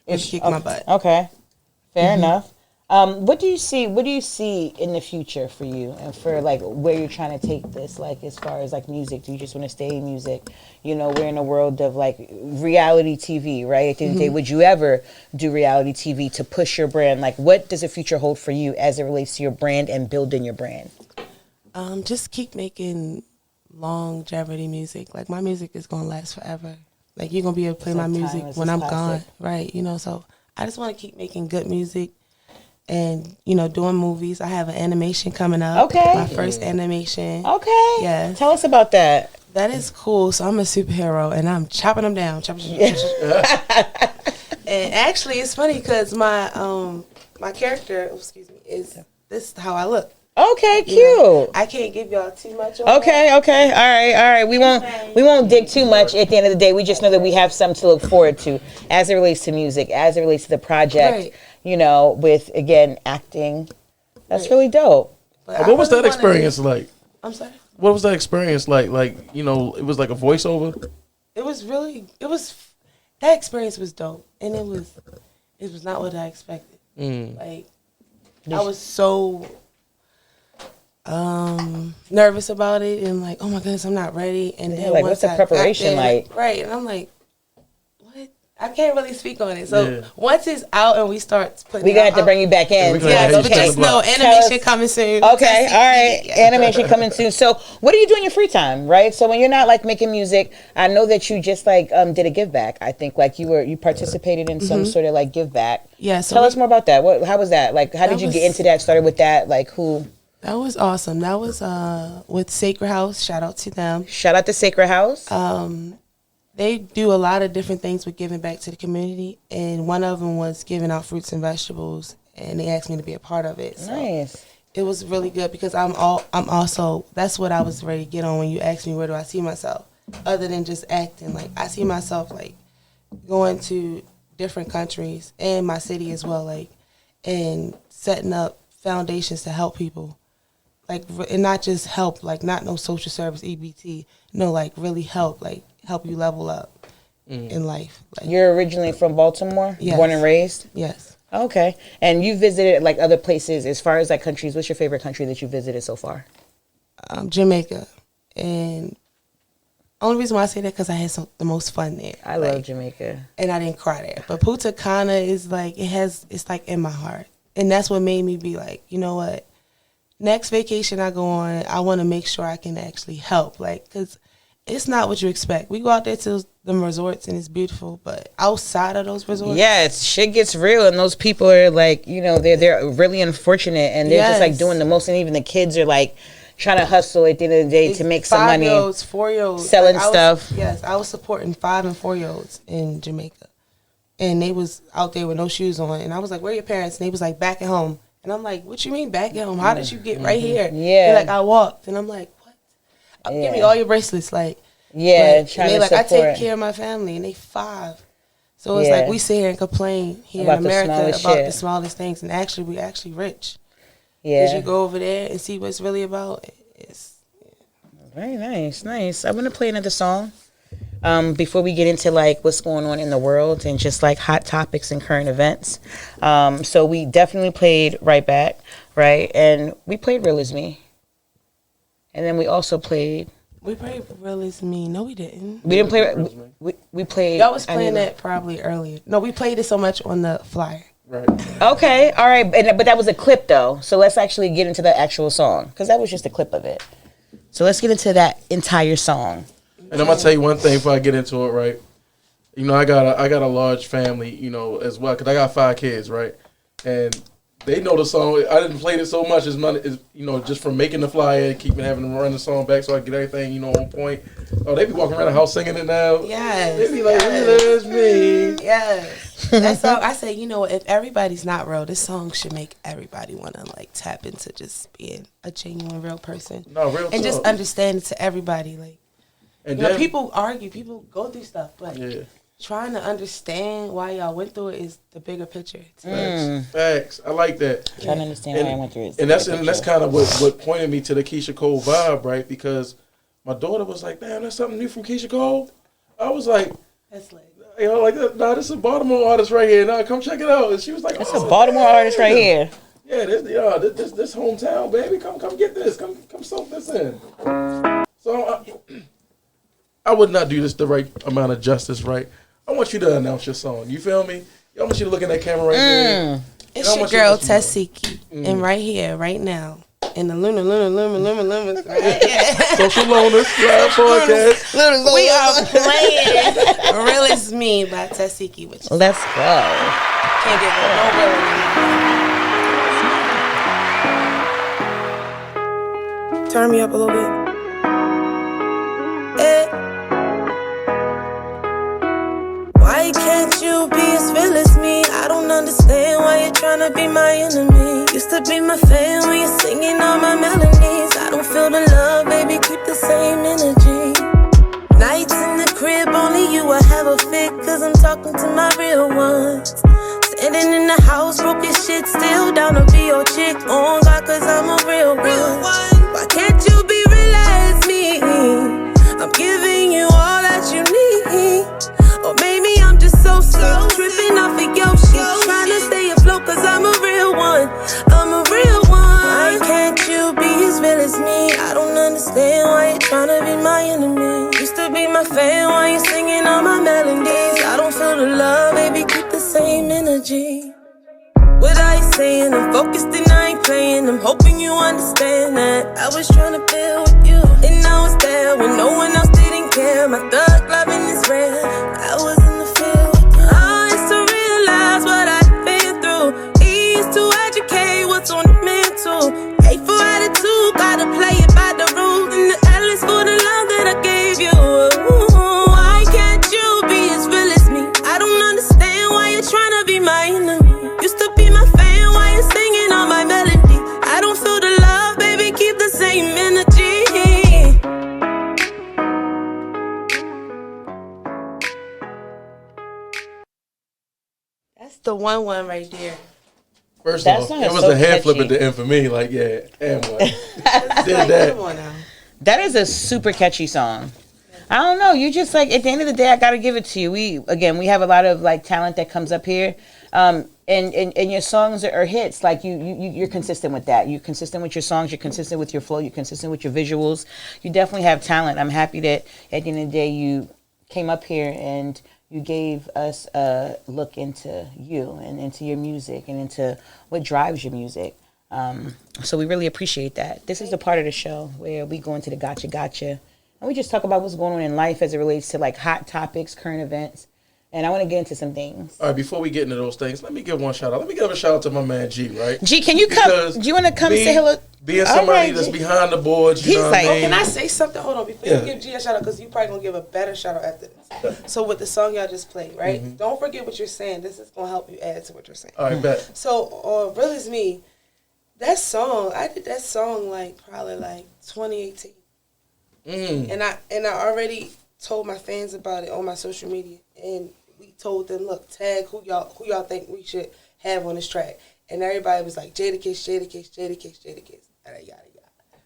kicked my butt. Okay, fair enough. What do you see? What do you see in the future for you and for like where you're trying to take this? Like as far as like music, do you just want to stay in music? You know, we're in a world of like reality TV, right? At the end of the day, would you ever do reality TV to push your brand? Like, what does the future hold for you as it relates to your brand and building your brand? Just keep making longevity music. Like my music is gonna last forever. Like you're gonna be able to play my music when I'm gone, right? You know, so I just want to keep making good music. And, you know, doing movies. I have an animation coming up. Okay. My first animation. Okay. Yes. Tell us about that. That is cool. So I'm a superhero, and I'm chopping them down. And actually, it's funny because my character, is this is how I look. Okay, cute. You know, I can't give y'all too much on okay. All right. We won't dig too much at the end of the day. We just know that we have something to look forward to as it relates to music, as it relates to the project. Right. You know, with, again, acting. That's really dope. What was that experience like? I'm sorry? What was that experience like? Like, you know, it was like a voiceover? That experience was dope. And it was not what I expected. Like, I was so nervous about it and like, oh my goodness, I'm not ready. And then like, what's the preparation like? Right. And I'm like, I can't really speak on it. So once it's out and we start putting we got to bring you back in. Yeah, but just know animation coming soon. Okay, all right. Yeah. Animation coming soon. So what do you do in your free time, right? So when you're not like making music, I know that you just like did a give back. I think like you participated in some sort of like give back. Yeah. So tell us more about that. How was that? Like how did you get into that? Started with that? Like who? That was awesome. That was with Sacred House. Shout out to them. Shout out to Sacred House. They do a lot of different things with giving back to the community, and one of them was giving out fruits and vegetables, and they asked me to be a part of it. So nice. It was really good because I'm also that's what I was ready to get on when you asked me where do I see myself, other than just acting. Like I see myself like going to different countries and my city as well, like and setting up foundations to help people, like and not just help, like not no social service EBT, no, like really help you level up in life. Like, you're originally from Baltimore? Yes. Born and raised? Yes. Okay. And you visited like other places as far as like countries. What's your favorite country that you visited so far? Jamaica. And only reason why I say that because I had the most fun there. I love Jamaica. And I didn't cry there. But Punta Cana is like, it's like in my heart. And that's what made me be like, you know what? Next vacation I go on, I want to make sure I can actually help. Like, because it's not what you expect. We go out there to them resorts and it's beautiful, but outside of those resorts, shit gets real, and those people are like, you know, they're really unfortunate, and they're just like doing the most, and even the kids are like trying to hustle at the end of the day to make some money. 5-year-olds, 4-year-olds, selling stuff. Yes, I was supporting 5 and 4-year-olds in Jamaica, and they was out there with no shoes on, and I was like, "Where are your parents?" And they was like, "Back at home." And I'm like, "What you mean back at home? How did you get right here?" Yeah, they're like, "I walked," and I'm like, give me all your bracelets, like, trying to like, I take care of my family, and they 5. So it's like we sit here and complain here about in America about the smallest things, and actually we actually rich. Yeah, as you go over there and see what it's really about. It's very nice. I'm gonna play another song before we get into like what's going on in the world and just like hot topics and current events. So we definitely played Right Back, right, and we played Real As Me. And then we also played. We played Real As Me. No, we didn't. We didn't play. We played. Y'all was playing that probably earlier. No, we played it so much on the flyer. Right. Okay. All right. But that was a clip though. So let's actually get into the actual song because that was just a clip of it. So let's get into that entire song. And I'm gonna tell you one thing before I get into it, right? You know, I got a large family, you know, as well, because I got 5 kids, right? And they know the song. I didn't play it so much as you know, just from making the flyer, keeping having them run the song back so I get everything, you know, on point. Oh, they be walking around the house singing it now. Yes. They be like, "That's me." Yes. That's all I say. You know, if everybody's not real, this song should make everybody want to like tap into just being a genuine real person. No, real and just talk. understand it to everybody. Like, And you know, then, people argue, people go through stuff, but yeah. trying to understand why y'all went through it is the bigger picture. Facts. I like that. Trying to understand why I went through it. And that's kind of what pointed me to the Keisha Cole vibe, right? Because my daughter was like, "Damn, that's something new from Keisha Cole." I was like, That's like, you know, like, "Nah, this is a Baltimore artist right here. Nah, come check it out." And she was like, That's "Oh, a Baltimore artist right here. Yeah, this hometown, baby. Come get this. Come soak this in." So I would not do this the right amount of justice, right? I want you to announce your song. You feel me? I want you to look in that camera right there. it's your girl TESEHKI, and right here, right now, in the Luna, right here. Social Loners Live Podcast. We are playing Real Is Me by TESEHKI, which Let's go. can't get no real. Turn me up a little bit. Why can't you be as real as me? I don't understand why you're tryna be my enemy. Used to be my fan when you're singing all my melodies. I don't feel the love, baby, keep the same energy. Nights in the crib, only you, I have a fit, cause I'm talking to my real ones. Standing in the house, broke your shit, still down to be your chick. On God, cause I'm a real one. Why can't you be real as me? I'm giving you all that you need. Or maybe I'm just so slow, tripping off of your shit, trying to stay afloat, cause I'm a real one. I'm a real one. Why can't you be as real as me? I don't understand why you're trying to be my enemy. Used to be my fan while you're singing all my melodies. I don't feel the love, baby, keep the same energy. What are you saying? I'm focused and I ain't playing. I'm hoping you understand that I was trying to build with you, and I was there when no one else didn't care. My thug loving is rare. I was in the field with you. I used to realize what I'd been through. Ease to educate what's on the mental. A for attitude, gotta play it by the rules. And the L is for the love that I gave you. Why can't you be as real as me? I don't understand why you're trying to be my enemy. Used to be my fan while you're singing all my melody. I don't feel the love, baby, keep the same energy. That's the one right there. First That off, song it is was so a hand flip catchy. at the end for me. Like, yeah, and what? Did Like, that. come on now. That is a super catchy song. I don't know. You just like at the end of the day, I gotta give it to you. We have a lot of like talent that comes up here, and your songs are hits. Like you're consistent with that. You're consistent with your songs. You're consistent with your flow. You're consistent with your visuals. You definitely have talent. I'm happy that at the end of the day you came up here and you gave us a look into you and into your music and into what drives your music. So we really appreciate that. This is the part of the show where we go into the gotcha. And we just talk about what's going on in life as it relates to like hot topics, current events. And I want to get into some things. All right, before we get into those things, let me give one shout out. Let me give a shout out to my man G, right? G, can you come? Because Do you want to come me say hello? Being All somebody right, that's G. behind the boards, you He's know what I like- mean? Can I say something? Hold on, before Yeah. you give G a shout out, because you probably gonna give a better shout out after this. So with the song y'all just played, right? Don't forget what you're saying. This is gonna help you add to what you're saying. All right, bet. So Real Is Me, that song, I did that song like probably like 2018. And I already told my fans about it on my social media, and we told them, look, tag who y'all think we should have on this track, and everybody was like Jadakiss, yada yada.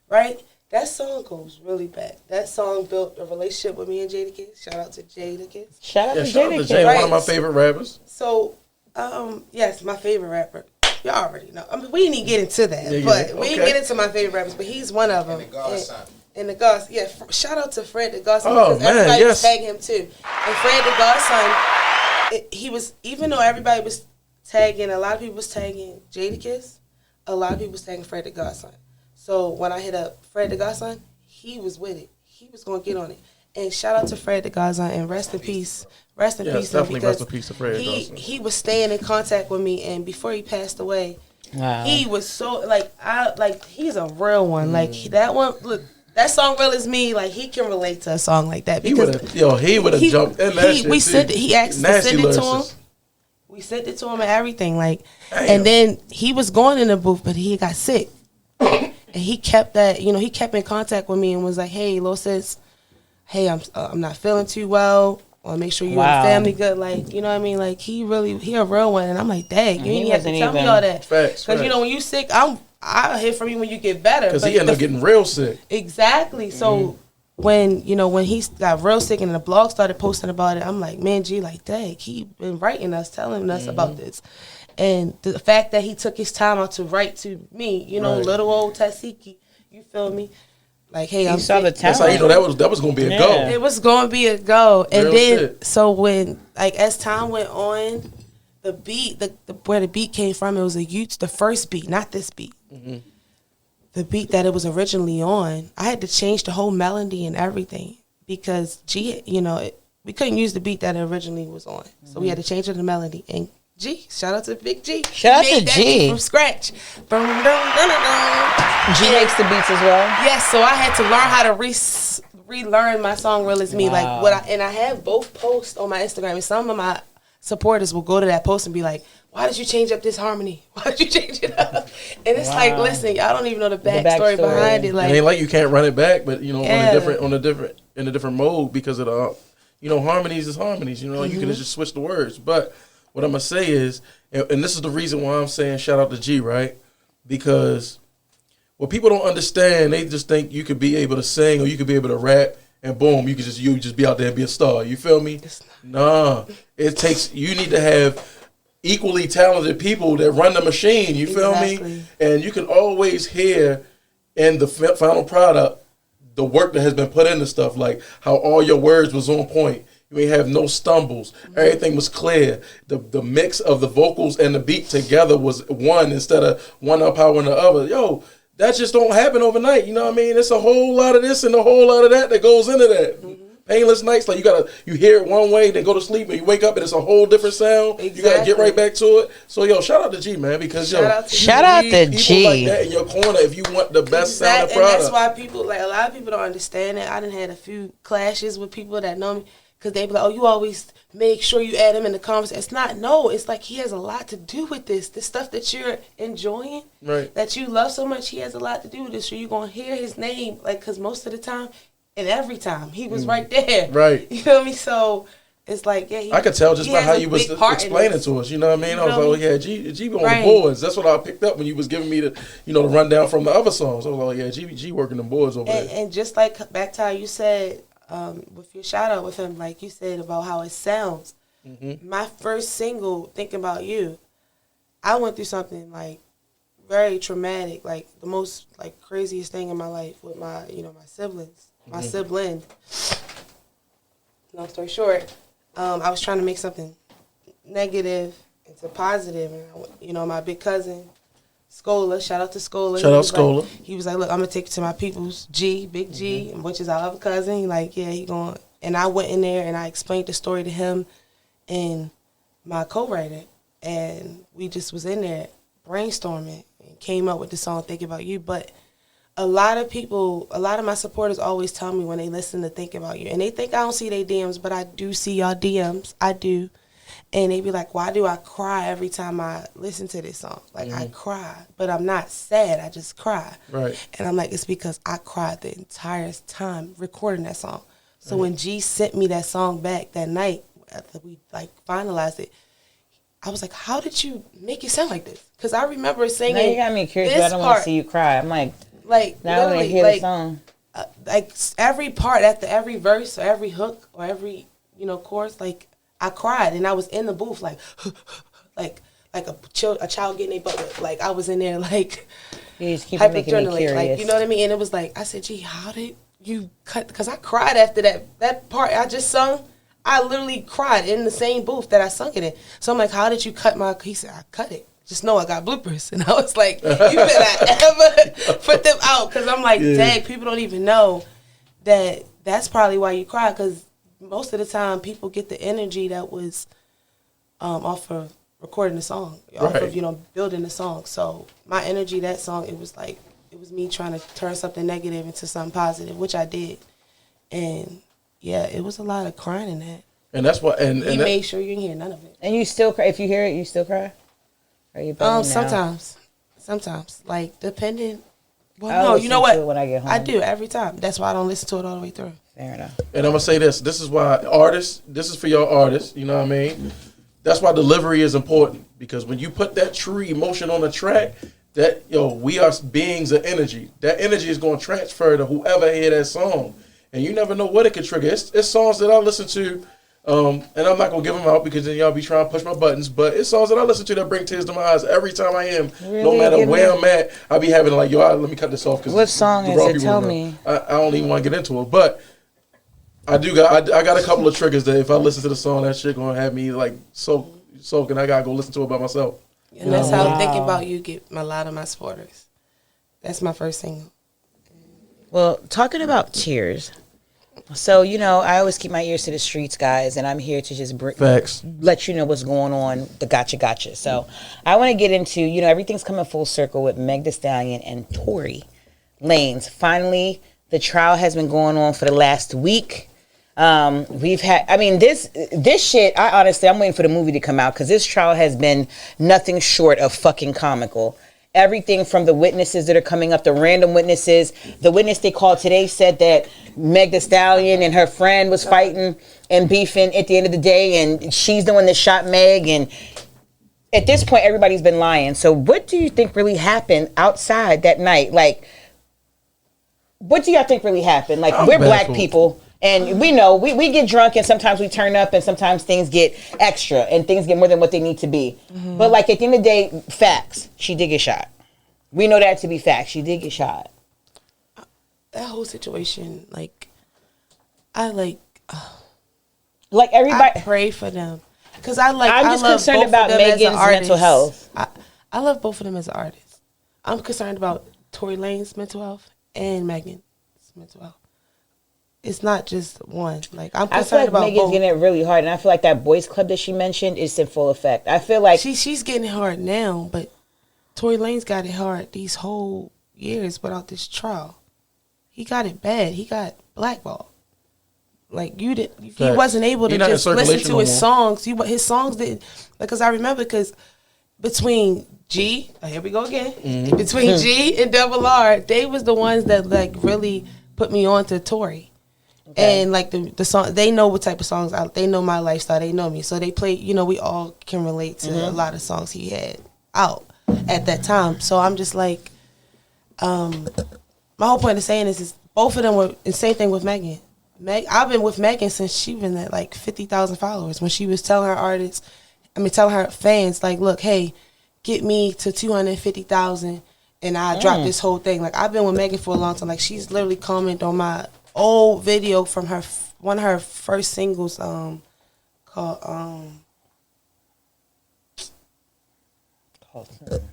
Right? That song goes really back. That song built a relationship with me and Jadakiss. Shout out to Jadakiss. Shout out Yeah, to shout out to Jada. Jay, Right. one of my favorite rappers. So, yes, my favorite rapper. Y'all already know. I mean, we didn't even get into that, Yeah, but yeah. we didn't Okay. get into my favorite rappers. But he's one of them. And the Godson. And the Godson, yeah. Shout out to Fred the Godson, Oh, because man, everybody yes. was tagging him too. And Fred the Godson, he was, even though everybody was tagging, a lot of people was tagging Jadakiss, a lot of people was tagging Fred the Godson. So when I hit up Fred the Godson, he was with it. He was gonna get on it. And shout out to Fred the Godson and rest in peace. Rest in peace. Definitely rest in peace to Fred Godson. He was staying in contact with me, and before he passed away, Wow. he was so he's a real one. Like that one, look, that song "Real Is Me." Like he can relate to a song like that because he would have jumped in that shit. We sent it. He asked us to send it to him. We sent it to him and everything. Like, and then he was going in the booth, but he got sick, and he kept that. He kept in contact with me and was like, "Hey, Lil sis, hey, I'm not feeling too well. I want to make sure you and the family good." Like, you know what I mean? Like he a real one. And I'm like, dang, you ain't have to tell me all that. Facts. Because when you sick, I'll hear from you when you get better. Because he ended up getting real sick. Exactly. So when he got real sick and the blog started posting about it, I'm like, man, G, like, dang, he been writing us, telling us about this. And the fact that he took his time out to write to me, little old TESEHKI, you feel me? Like, hey, I saw the talent. That's how you know that was going to be a go. It was going to be a go. And real then, shit. so when, like, as time went on, the beat, where the beat came from, it was the first beat, not this beat. Mm-hmm. The beat that it was originally on, I had to change the whole melody and everything because G, we couldn't use the beat that it originally was on. So we had to change the melody. And G, shout out to Big G. Shout out to G. From scratch. Dun, dun, dun, dun, dun. G makes the beats as well? Yes, so I had to learn how to relearn my song "Real Is Me." Wow. Like and I have both posts on my Instagram, and some of my supporters will go to that post and be like, "Why did you change up this harmony? Why did you change it up?" And it's like, listen, y'all don't even know the backstory behind it. Like, it ain't like you can't run it back, but in a different mode because of the harmonies is harmonies. You can just switch the words. But what I'm gonna say is, and this is the reason why I'm saying shout out to G, right? Because what people don't understand, they just think you could be able to sing or you could be able to rap, and boom, you just be out there and be a star. You feel me? Nah, you need to have equally talented people that run the machine. You feel me? And you can always hear in the final product the work that has been put into stuff, like how all your words was on point. You ain't have no stumbles. Everything was clear. The mix of the vocals and the beat together was one instead of one uppowering the other. Yo, that just don't happen overnight. You know what I mean? It's a whole lot of this and a whole lot of that goes into that. Painless nights, like you hear it one way, then go to sleep, and you wake up and it's a whole different sound. Exactly. You gotta get right back to it. So shout out to G, man, because shout out to people G. like that in your corner if you want the best sounding product. And that's why people, like, a lot of people don't understand it. I done had a few clashes with people that know me because they be like, "Oh, you always make sure you add him in the conversation." It's not. No, it's like he has a lot to do with this. The stuff that you're enjoying, right, that you love so much, he has a lot to do with this. So you're gonna hear his name, like, because most of the time. And every time he was right there, right? You feel me? So it's like, yeah, I could tell just by how you was explaining to us. You know what I mean? I was like, oh yeah, G on the boards. That's what I picked up when you was giving me the rundown from the other songs. I was like, yeah, G working the boards over there. And just like back to how you said with your shout out with him, like you said about how it sounds. Mm-hmm. My first single, "Thinking About You," I went through something like very traumatic, like the most like craziest thing in my life with my my siblings. My sibling. Long story short, I was trying to make something negative into positive, and my big cousin, Scola. Shout out to Scola. Shout out Scola. He was like, "Look, I'm gonna take it to my people's Big G, which is our other cousin." He like, yeah, he going. And I went in there and I explained the story to him and my co-writer, and we just was in there brainstorming and came up with the song "Thinking About You," but. A lot of my supporters always tell me when they listen to "Think About You," and they think I don't see their DMs, but I do see y'all DMs. I do. And they be like, "Why do I cry every time I listen to this song? Like, I cry, but I'm not sad. I just cry." Right. And I'm like, it's because I cried the entire time recording that song. So when G sent me that song back that night, after we, like, finalized it, I was like, how did you make it sound like this? Because I remember singing now you got me curious, but I don't want to see you cry. I'm like... now when I hear the song, like every part after every verse or every hook or every chorus, like I cried and I was in the booth like a child getting a butt whipped. Like I was in there like you just keep making me curious. Like, you know what I mean? And it was like I said, "Gee, how did you cut?" Because I cried after that part I just sung. I literally cried in the same booth that I sung it in. So I'm like, "How did you cut my?" He said, "I cut it. Just know I got bloopers." And I was like, "You better ever put them out," because I'm like, dang, people don't even know that that's probably why you cry, because most of the time people get the energy that was off of recording the song, off of, you know, building the song. So my energy, that song, it was me trying to turn something negative into something positive, which I did. And yeah, it was a lot of crying in that. And that's why, and we made sure you didn't hear none of it. And you still cry? If you hear it, you still cry? Or are you sometimes, like, depending. Well, no, you know what? When I get home. I do every time. That's why I don't listen to it all the way through. Fair enough. And I'm gonna say this. This is why artists. This is for your artists. You know what I mean? That's why delivery is important, because when you put that true emotion on the track, that we are beings of energy. That energy is going to transfer to whoever hear that song, and you never know what it could trigger. It's songs that I listen to. And I'm not gonna give them out because then y'all be trying to push my buttons. But it's songs that I listen to that bring tears to my eyes every time I am. Really? No matter where I'm at, I be having like, let me cut this off. Cause what song is it? Tell me. I don't even want to get into it, but I got a couple of triggers that if I listen to the song, that shit gonna have me like soaking. I gotta go listen to it by myself. And that's how Thinking About You get a lot of my supporters. That's my first single. Well, talking about tears. So, I always keep my ears to the streets, guys, and I'm here to just let you know what's going on, the gotcha. So, I want to get into, everything's coming full circle with Meg Thee Stallion and Tory Lanez. Finally, the trial has been going on for the last week. We've had, this shit, I'm waiting for the movie to come out, because this trial has been nothing short of fucking comical. Everything from the witnesses that are coming up, the random witnesses. The witness they called today said that Meg Thee Stallion and her friend was fighting and beefing at the end of the day, and she's the one that shot Meg. And at this point, everybody's been lying. So what do you think really happened outside that night? Like, what do y'all think really happened? Like, we're black people, and we know we get drunk, and sometimes we turn up, and sometimes things get extra, and things get more than what they need to be. Mm-hmm. But like, at the end of the day, facts, she did get shot. We know that to be facts. She did get shot. That whole situation, like everybody. I pray for them, because I'm just concerned about Megan's mental health. I love both of them as artists. I'm concerned about Tory Lanez's mental health and Megan's mental health. It's not just one. Like, I'm concerned about Megan's both. Getting it really hard, and I feel like that boys club that she mentioned is in full effect. I feel like she's getting it hard now, but Tory Lanez got it hard these whole years without this trial. He got it bad. He got blackballed. Like, he wasn't able to just listen to his songs. His songs didn't, because I remember, because between G, here we go again, between G and Double R, they was the ones that like really put me on to Tory. Okay. And like the song, they know what type of songs they know my lifestyle, they know me, so they play. We all can relate to a lot of songs he had out at that time. So I'm just like, my whole point of saying this is both of them were, and same thing with Megan. I've been with Megan since she been at like 50,000 followers, when she was telling her fans, like, look, hey, get me to 250,000 and I drop this whole thing. Like, I've been with Megan for a long time. Like, she's literally commented on my old video from one of her first singles, called what the frick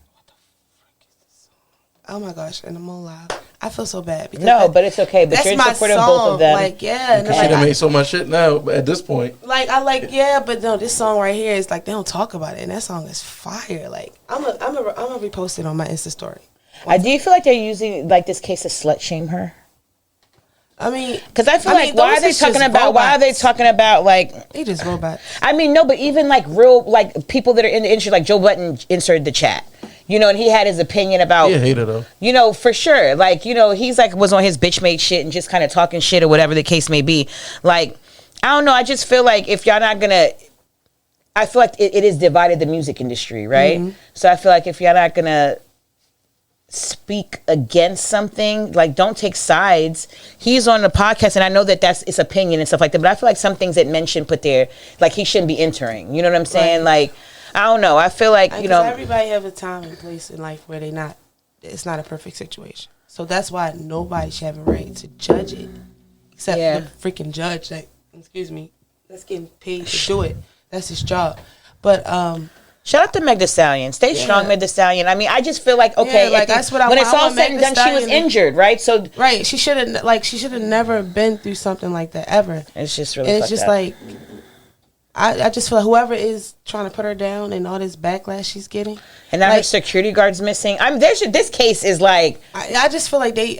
is this song? Oh my gosh, and I'm alive. I feel so bad because but it's okay. But you're supporting both of them. Like, yeah, she done made so much shit now at this point. Like, but no, this song right here is like, they don't talk about it, and that song is fire. Like, I'm gonna repost it on my Insta story. Do you feel like they're using like this case to slut shame her? I mean, because I feel like why are they talking about like they just robots? I mean, no, but even like real like people that are in the industry, like Joe Budden inserted the chat, and he had his opinion about. He a hater though. For sure. Like, he's like was on his bitch made shit and just kind of talking shit or whatever the case may be. Like, I don't know. I just feel like if y'all not gonna, I feel like it is divided the music industry, right? Mm-hmm. So I feel like if y'all not gonna speak against something, like, don't take sides. He's on the podcast, and I know that that's his opinion and stuff like that, but I feel like some things that Men should put there, like, he shouldn't be entering. You know what I'm saying? Right. Like, I don't know. I feel like, everybody have a time and place in life where it's not a perfect situation. So that's why nobody should have a right to judge it, except the freaking judge that's getting paid to do it. That's his job. But Shout out to Meg Thee Stallion. Stay strong, Meg Thee Stallion. I mean, I just feel like, okay, like that's what when I it's all want said and Meg Thee done, she was Stallion injured, right? So right, she should have never been through something like that ever. it's just really And it's fucked just up. like I just feel like whoever is trying to put her down and all this backlash she's getting, and now like, her security guard's missing. I mean, this case is like, I just feel like they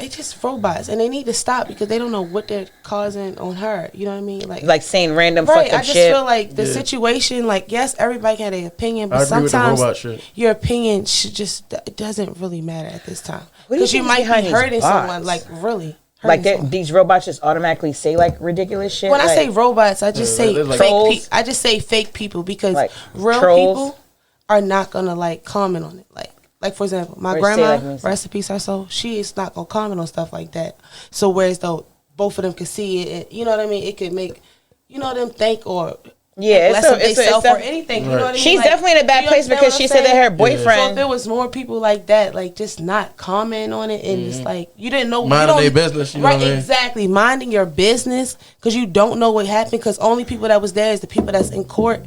just robots, and they need to stop because they don't know what they're causing on her. You know what I mean? Like saying random right. fucked up I just shit. feel like the situation, like, yes, everybody can have their opinion, but I agree with the sometimes robot shit. your opinion it doesn't really matter at this time What do you because you think is might behind be these hurting bots? someone, like really. Like hurting someone. these robots just automatically say like ridiculous shit. When I like, say robots, I just say they're like fake trolls. people. I just say fake people because Like real trolls. people are not gonna like comment on it. Like for example, my Or say, grandma, like, rest in peace her soul, she is not gonna comment on stuff like that. So whereas though both of them could see it, you know what I mean, it could make them think or Yeah, less of themselves or anything. You know what I mean? she's Like, definitely in a bad you place understand because what she I'm said that saying? her boyfriend. So if there was more people like that, like just not comment on it and just like you didn't know, Minding you their don't- business, you know right? what I mean? Exactly, minding your business because you don't know what happened because only people that was there is the people that's in court.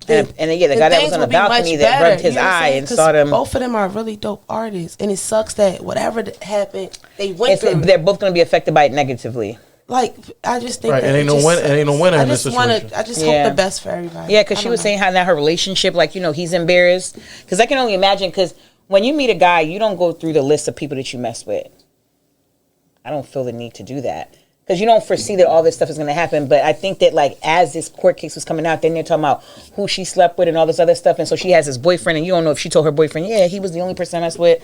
And yeah, the guy that was on the balcony that rubbed his eye and saw them. Both of them are really dope artists, and it sucks that whatever that happened, they went through. They're both going to be affected by it negatively. Like I just think Right, that and ain't it no just win- sucks. ain't no winner I in this just wanna, situation. I just Yeah. hope the best for everybody. Yeah, because I she don't was know. saying how now her relationship, like, he's embarrassed. Because I can only imagine, because when you meet a guy, you don't go through the list of people that you mess with. I don't feel the need to do that. Because you don't foresee that all this stuff is going to happen. But I think that, like, as this court case was coming out, then they're talking about who she slept with and all this other stuff. And so she has this boyfriend, and you don't know if she told her boyfriend, yeah, he was the only person I messed with.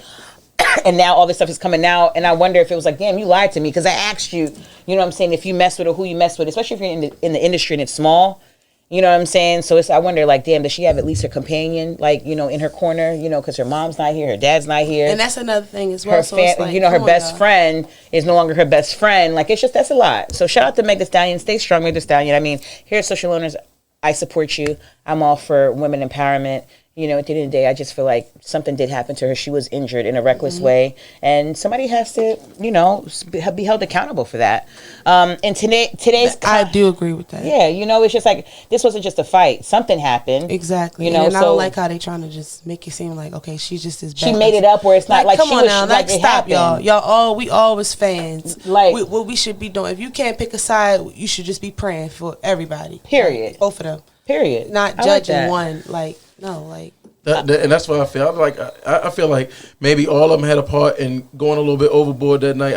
And now all this stuff is coming out, and I wonder if it was like, damn, you lied to me because I asked you, you know what I'm saying, if you mess with or who you mess with, especially if you're in the industry and it's small, you know what I'm saying. So I wonder, like, damn, does she have at least her companion, like, in her corner, because her mom's not here, her dad's not here, And that's another thing as well. her So it's like, her come on, best y'all. friend is no longer her best friend. Like, that's a lot. So shout out to Meg Thee Stallion. Stay strong, Meg Thee Stallion. I mean, here at Social Owners, I support you. I'm all for women empowerment. At the end of the day, I just feel like something did happen to her. She was injured in a reckless way, and somebody has to, be held accountable for that. And today's, I do agree with that. yeah, it's just like this wasn't just a fight. Something happened. Exactly. And I so don't like how they trying to just make it seem like, okay, she's just as bad. she made it up where it's not like come she on was. now, Like, it stop, happened. y'all. We always fans. Like, what we should be doing. If you can't pick a side, you should just be praying for everybody. Period. Like, both of them. Period. Not I like judging that. one. Like no, like. And that's what I feel. I'm like, I feel like maybe all of them had a part in going a little bit overboard that night.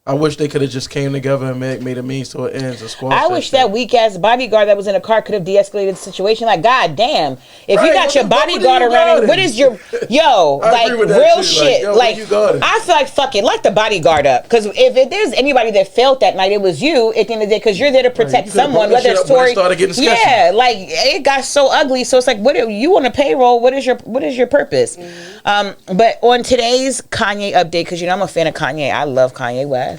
I wish they could have just came together and made a means to it ends. I wish that weak ass bodyguard that was in the car could have de-escalated the situation. Like, god damn, if you Right, got your what are you bodyguard around, guarding? what is your I like agree with that real shit. Like, shit? yo, what Like, you guarding? I feel like fuck it, light the bodyguard up. Because if there's anybody that failed that night, it was you at the end of the day. Because you're there to protect you could've someone, brought that whether shit it's up when it Tory. started getting sketchy. Yeah, like it got so ugly. So it's like, what are you on a payroll? What is your purpose? But on today's Kanye update, because I'm a fan of Kanye. I love Kanye West.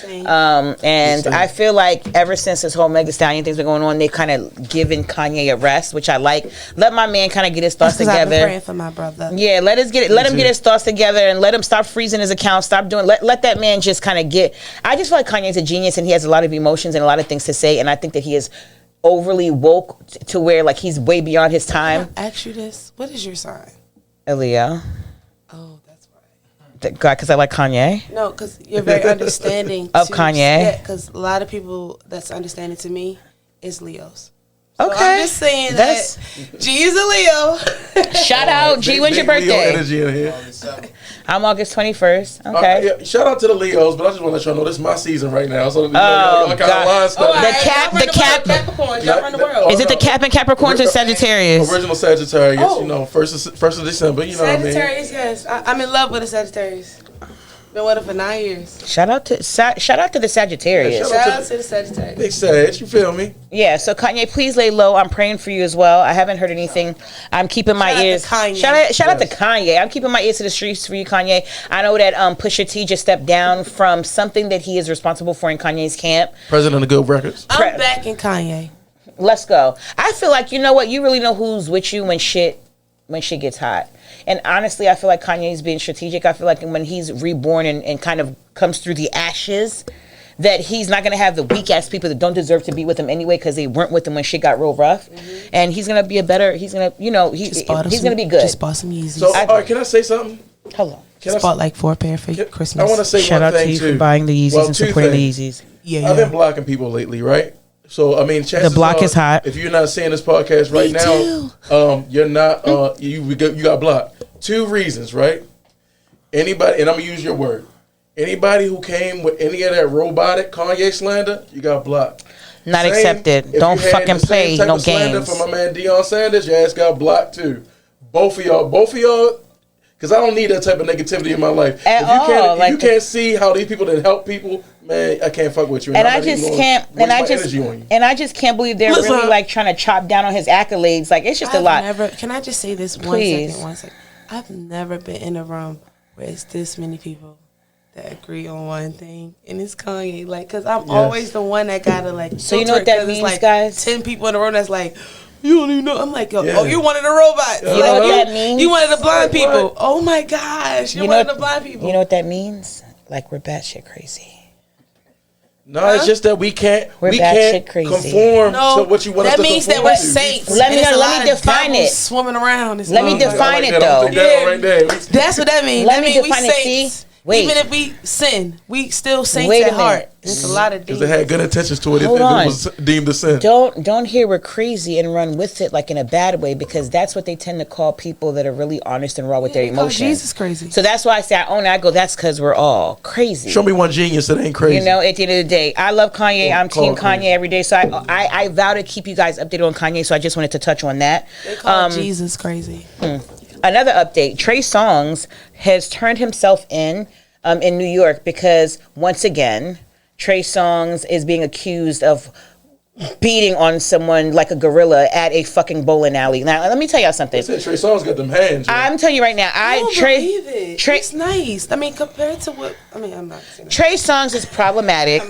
And I feel like ever since this whole Meg Thee Stallion thing's been going on, they kind of given Kanye a rest, which I like. Let my man kind of get his thoughts Because I've been together. praying for my brother. Yeah, let him get his thoughts together and let him stop freezing his account. Stop doing. Let that man just kind of get. I just feel like Kanye's a genius and he has a lot of emotions and a lot of things to say, and I think that he is overly woke to where like he's way beyond his time. Can I ask you this? What is your sign? A Leo. Oh, that's right. Because I like Kanye. No, because you're very understanding Of Kanye? Yeah, because a lot of people that's understanding to me is Leos. So Okay. I'm just saying That's- that G is a Leo. Shout out, G. When's your Big Leo birthday? energy in here. I'm August 21st. Okay. Yeah, shout out to the Leos, but I just want to let y'all know this is my season right now. So y'all kind God. of line stuff. Capricorn, y'all run the world. Is it the Cap and Capricorns or Sagittarius? Original Sagittarius, Oh. first of December, you know what I mean? Sagittarius, yes. I'm in love with a Sagittarius. Been with her for 9 years. Shout out to the Sagittarius. Yeah, Shout out to the Sagittarius. Big Sag, you feel me? Yeah, so Kanye, please lay low. I'm praying for you as well. I haven't heard anything. I'm keeping my Shout out to ears. Kanye. Shout out to Kanye. I'm keeping my ears to the streets for you, Kanye. I know that Pusha T just stepped down from something that he is responsible for in Kanye's camp. President of Good Records. I'm back in Kanye. Let's go. I feel like, you know what? You really know who's with you when shit gets hot. And honestly, I feel like Kanye's being strategic. I feel like when he's reborn and kind of comes through the ashes, that he's not gonna have the weak ass people that don't deserve to be with him anyway because they weren't with him when shit got real rough. And he's gonna be he's gonna gonna be good. Just bought some Yeezys. So, all right, can I say something? Hello. Just bought like 4 pair for Christmas. I want to say Shout one out thing to you too. for buying the Yeezys and supporting the Yeezys. Yeah, I've been blocking people lately, right? So I mean, chances The block are, is hot. If you're not seeing this podcast right Me now, you're not. You got blocked. 2 reasons, right? Anybody, and I'm gonna use your word. Anybody who came with any of that robotic Kanye slander, you got blocked. Not Same, accepted. if Don't you had fucking the same play type no of slander games. for my man Deion Sanders, your ass got blocked too. Both of y'all, because I don't need that type of negativity in my life. At all. If you can't see how these people that help people, man, I can't fuck with you. And I just can't. And I just can't believe they're Listen, really like trying to chop down on his accolades. Like it's just a lot. Can I just say this Please. one second? I've never been in a room where it's this many people that agree on one thing, and it's Kanye. Like, cause I'm always the one that gotta like. So you know what that means, like guys? 10 people in a room that's like, you don't even know. I'm like, oh, you one of the robots. You know what that means? You one of the blind people. Oh my gosh, you're one of the blind people. You know what that means? Like we're batshit crazy. No, it's just that we can't batshit crazy. conform to what you want us to conform to. That means that we're saints. Let me define it. Swimming around. Let me define it though. That's what that means. Let me mean define we it. saints. See? Wait. Even if we sin, we still saints Wait a at heart. minute. It's a lot of Because demons. they had good intentions to it. If Hold it on. was deemed a sin. Don't hear we're crazy and run with it like in a bad way, because that's what they tend to call people that are really honest and raw with their they call emotions. Jesus crazy. So that's why I say I own it. I go, that's because we're all crazy. Show me one genius that ain't crazy. You know, at the end of the day, I love Kanye. I'm team Kanye every day. So I vow to keep you guys updated on Kanye. So I just wanted to touch on that. They call Jesus crazy. Another update: Trey Songz has turned himself in New York because once again, Trey Songz is being accused of beating on someone like a gorilla at a fucking bowling alley. Now, let me tell y'all something. Trey Songz got them hands. Yo. I'm telling you right now, I don't believe it. It's nice. I mean, compared to what... I mean, I'm not saying that. Trey Songz is problematic.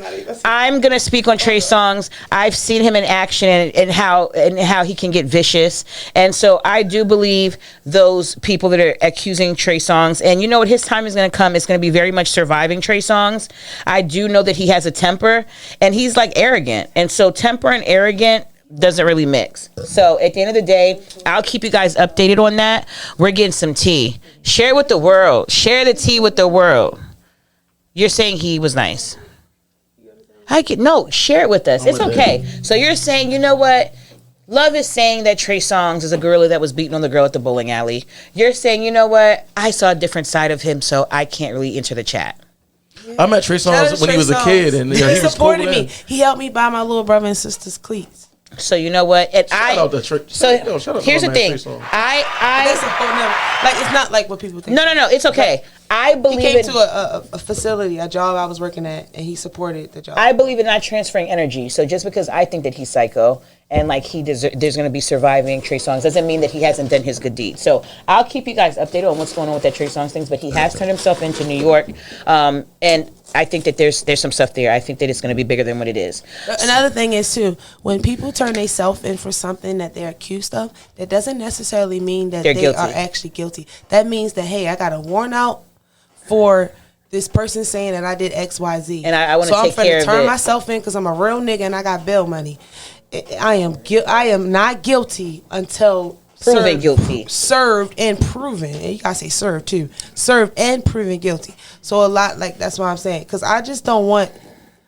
I'm gonna speak on Trey Songz. I've seen him in action and how he can get vicious, and so I do believe those people that are accusing Trey Songz. And you know what? His time is gonna come. It's gonna be very much surviving Trey Songz. I do know that he has a temper, and he's like arrogant, and so temper and arrogant doesn't really mix. So at the end of the day, I'll keep you guys updated on that. We're getting some tea. Share it with the world. Share the tea with the world. You're saying he was nice. Share it with us. It's okay. So you're saying, you know what? Love is saying that Trey Songz is a gorilla that was beating on the girl at the bowling alley. You're saying, you know what? I saw a different side of him, so I can't really enter the chat. I met Trey Songz when he was a kid, and he supported was cool me. He helped me buy my little brother and sister's cleats. So you know what? And shout out to Trey. So here's the thing. That's a whole nother, like, it's not like what people think. No. It's okay. I believe he came to a facility, a job I was working at, and he supported the job. I believe in not transferring energy. So just because I think that he's psycho and like there's going to be surviving Trey Songz doesn't mean that he hasn't done his good deed. So I'll keep you guys updated on what's going on with that Trey Songz things. But he has turned himself into New York, and I think that there's some stuff there. I think that it's going to be bigger than what it is. Another thing is too, when people turn themselves in for something that they're accused of, that doesn't necessarily mean that they guilty. are actually guilty. That means that, hey, I got a warrant out for this person saying that I did X, Y, Z, and I want to take care of it. So I'm finna turn myself in because I'm a real nigga and I got bail money. I am not guilty until proven guilty, served and proven. And you gotta say served too. Served and proven guilty. So a lot, like, that's what I'm saying. Because I just don't want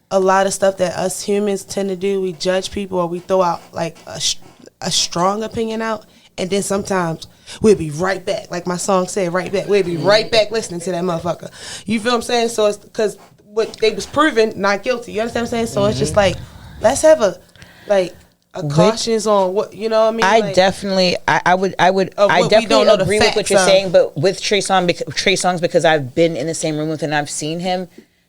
a lot of stuff that us humans tend to do. We judge people, or we throw out like a strong opinion out, and then sometimes we'll be right back. Like my song said, right back. We'll be right back listening to that motherfucker. You feel what I'm saying? So it's because what they was proven not guilty. You understand what I'm saying? So it's just like, let's have a cautions on what, you know what I mean? I definitely definitely agree with what you're saying, but with Trey Songz, because I've been in the same room with him and I've seen him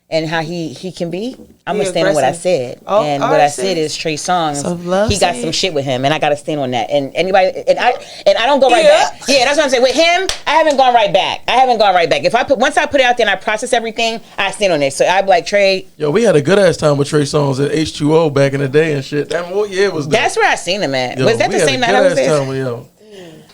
and how he can be, I'm gonna stand on what I said. And what I said is Trey Songz, he got some shit with him, and I gotta stand on that. And anybody, and I don't go right back. Yeah, that's what I'm saying. With him, I haven't gone right back. If once I put it out there and I process everything, I stand on it. So I be like, Trey. Yo, we had a good ass time with Trey Songz at H2O back in the day and shit. What year was that? That's where I seen him at. Was that the same night I was there?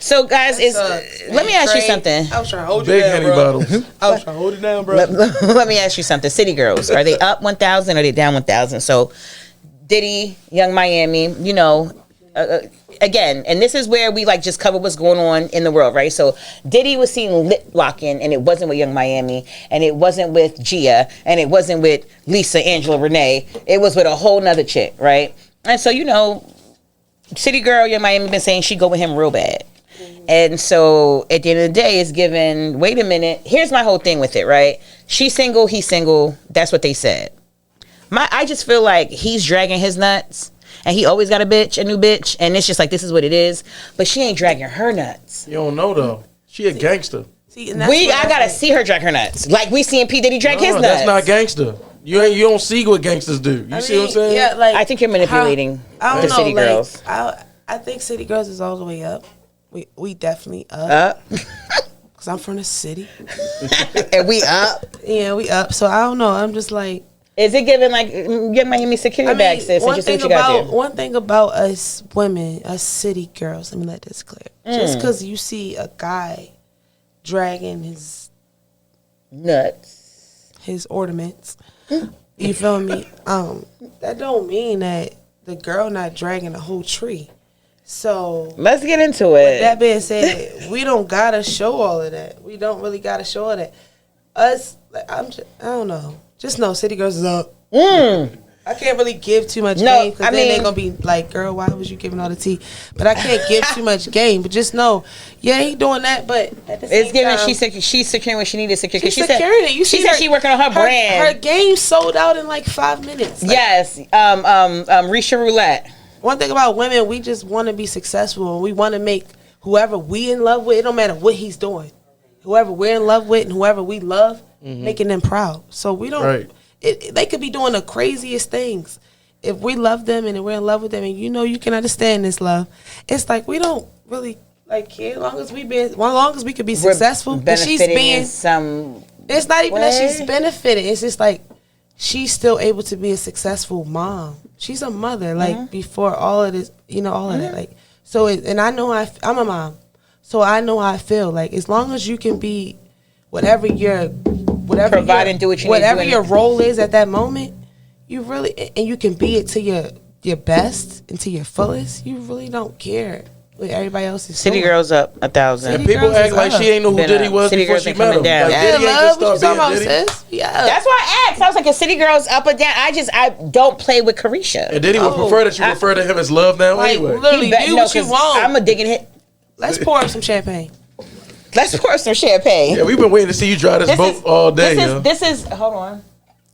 So guys, let me ask you something. I was trying to hold Big you down, Henny bro. bottles. I was trying to hold it down, bro. Let me ask you something. City girls, are they up 1,000? Or are they down 1,000? So Diddy, Young Miami, you know, again, and this is where we like just cover what's going on in the world, right? So Diddy was seen lip locking, and it wasn't with Young Miami, and it wasn't with Gia, and it wasn't with Lisa, Angela, Renee. It was with a whole nother chick, right? And so, you know, City girl, Young Miami been saying she go with him real bad. And so at the end of the day, it's given, wait a minute, here's my whole thing with it, right? She's single, he's single. That's what they said. I just feel like he's dragging his nuts, and he always got a new bitch, and it's just like, this is what it is. But she ain't dragging her nuts. You don't know though. She a gangster. See, and I gotta see her drag her nuts. Like we seeing P. Diddy drag his nuts. That's not gangster. You don't see what gangsters do. You see what I'm saying? Yeah, like I think you're manipulating the city girls. I think city girls is all the way up. We definitely up. Cause I'm from the city. And we up. Yeah, we up. So I don't know. I'm just like. Is it giving like get Miami security bag, sis? And just see what you got to do. One thing about us women, us city girls. Let me let this clear. Just because you see a guy dragging his nuts, his ornaments, you feel me? That don't mean that the girl not dragging a whole tree. So let's get into it. With that being said, we don't gotta show all of that. We don't really gotta show all that. Us, like, I don't know. Just know City Girls is up. I can't really give too much game because then they're going to be like, girl, why was you giving all the tea? But I can't give too much game. But just know, yeah, he doing that, but at the same time, she's securing what she needed to secure. She's securing it. You she said she working on her brand. Her game sold out in like 5 minutes. Like, yes. Risha Roulette. One thing about women, we just want to be successful. And we want to make whoever we in love with, it don't matter what he's doing. Whoever we're in love with and whoever we love, making them proud. So we don't. Right. They could be doing the craziest things. If we love them and we're in love with them, and you know you can understand this love, it's like we don't really like care. As long as we could be successful, but she's being some. It's not even that she's benefiting. It's just like she's still able to be a successful mom. She's a mother. Like before all of this, all of that. Like so, and I know I'm a mom. So I know how I feel. Like as long as you can be whatever provide and do what you whatever need to do your role is at that moment, you really and you can be it to your best and to your fullest. You really don't care what everybody else is. City doing. Girls up 1,000. And people act like she ain't know who Diddy was before she met him. Down. Like, Diddy ain't just start being Diddy. Yeah, that's why I asked. I was like, "A City Girls up or down?" I don't play with Carisha. And Diddy would prefer that you refer to him as love now anyway. Literally, do what you want. I'm a digging hit. Let's pour up some champagne. Let's pour some champagne. Yeah, we've been waiting to see you drive this boat all day. This is. Hold on.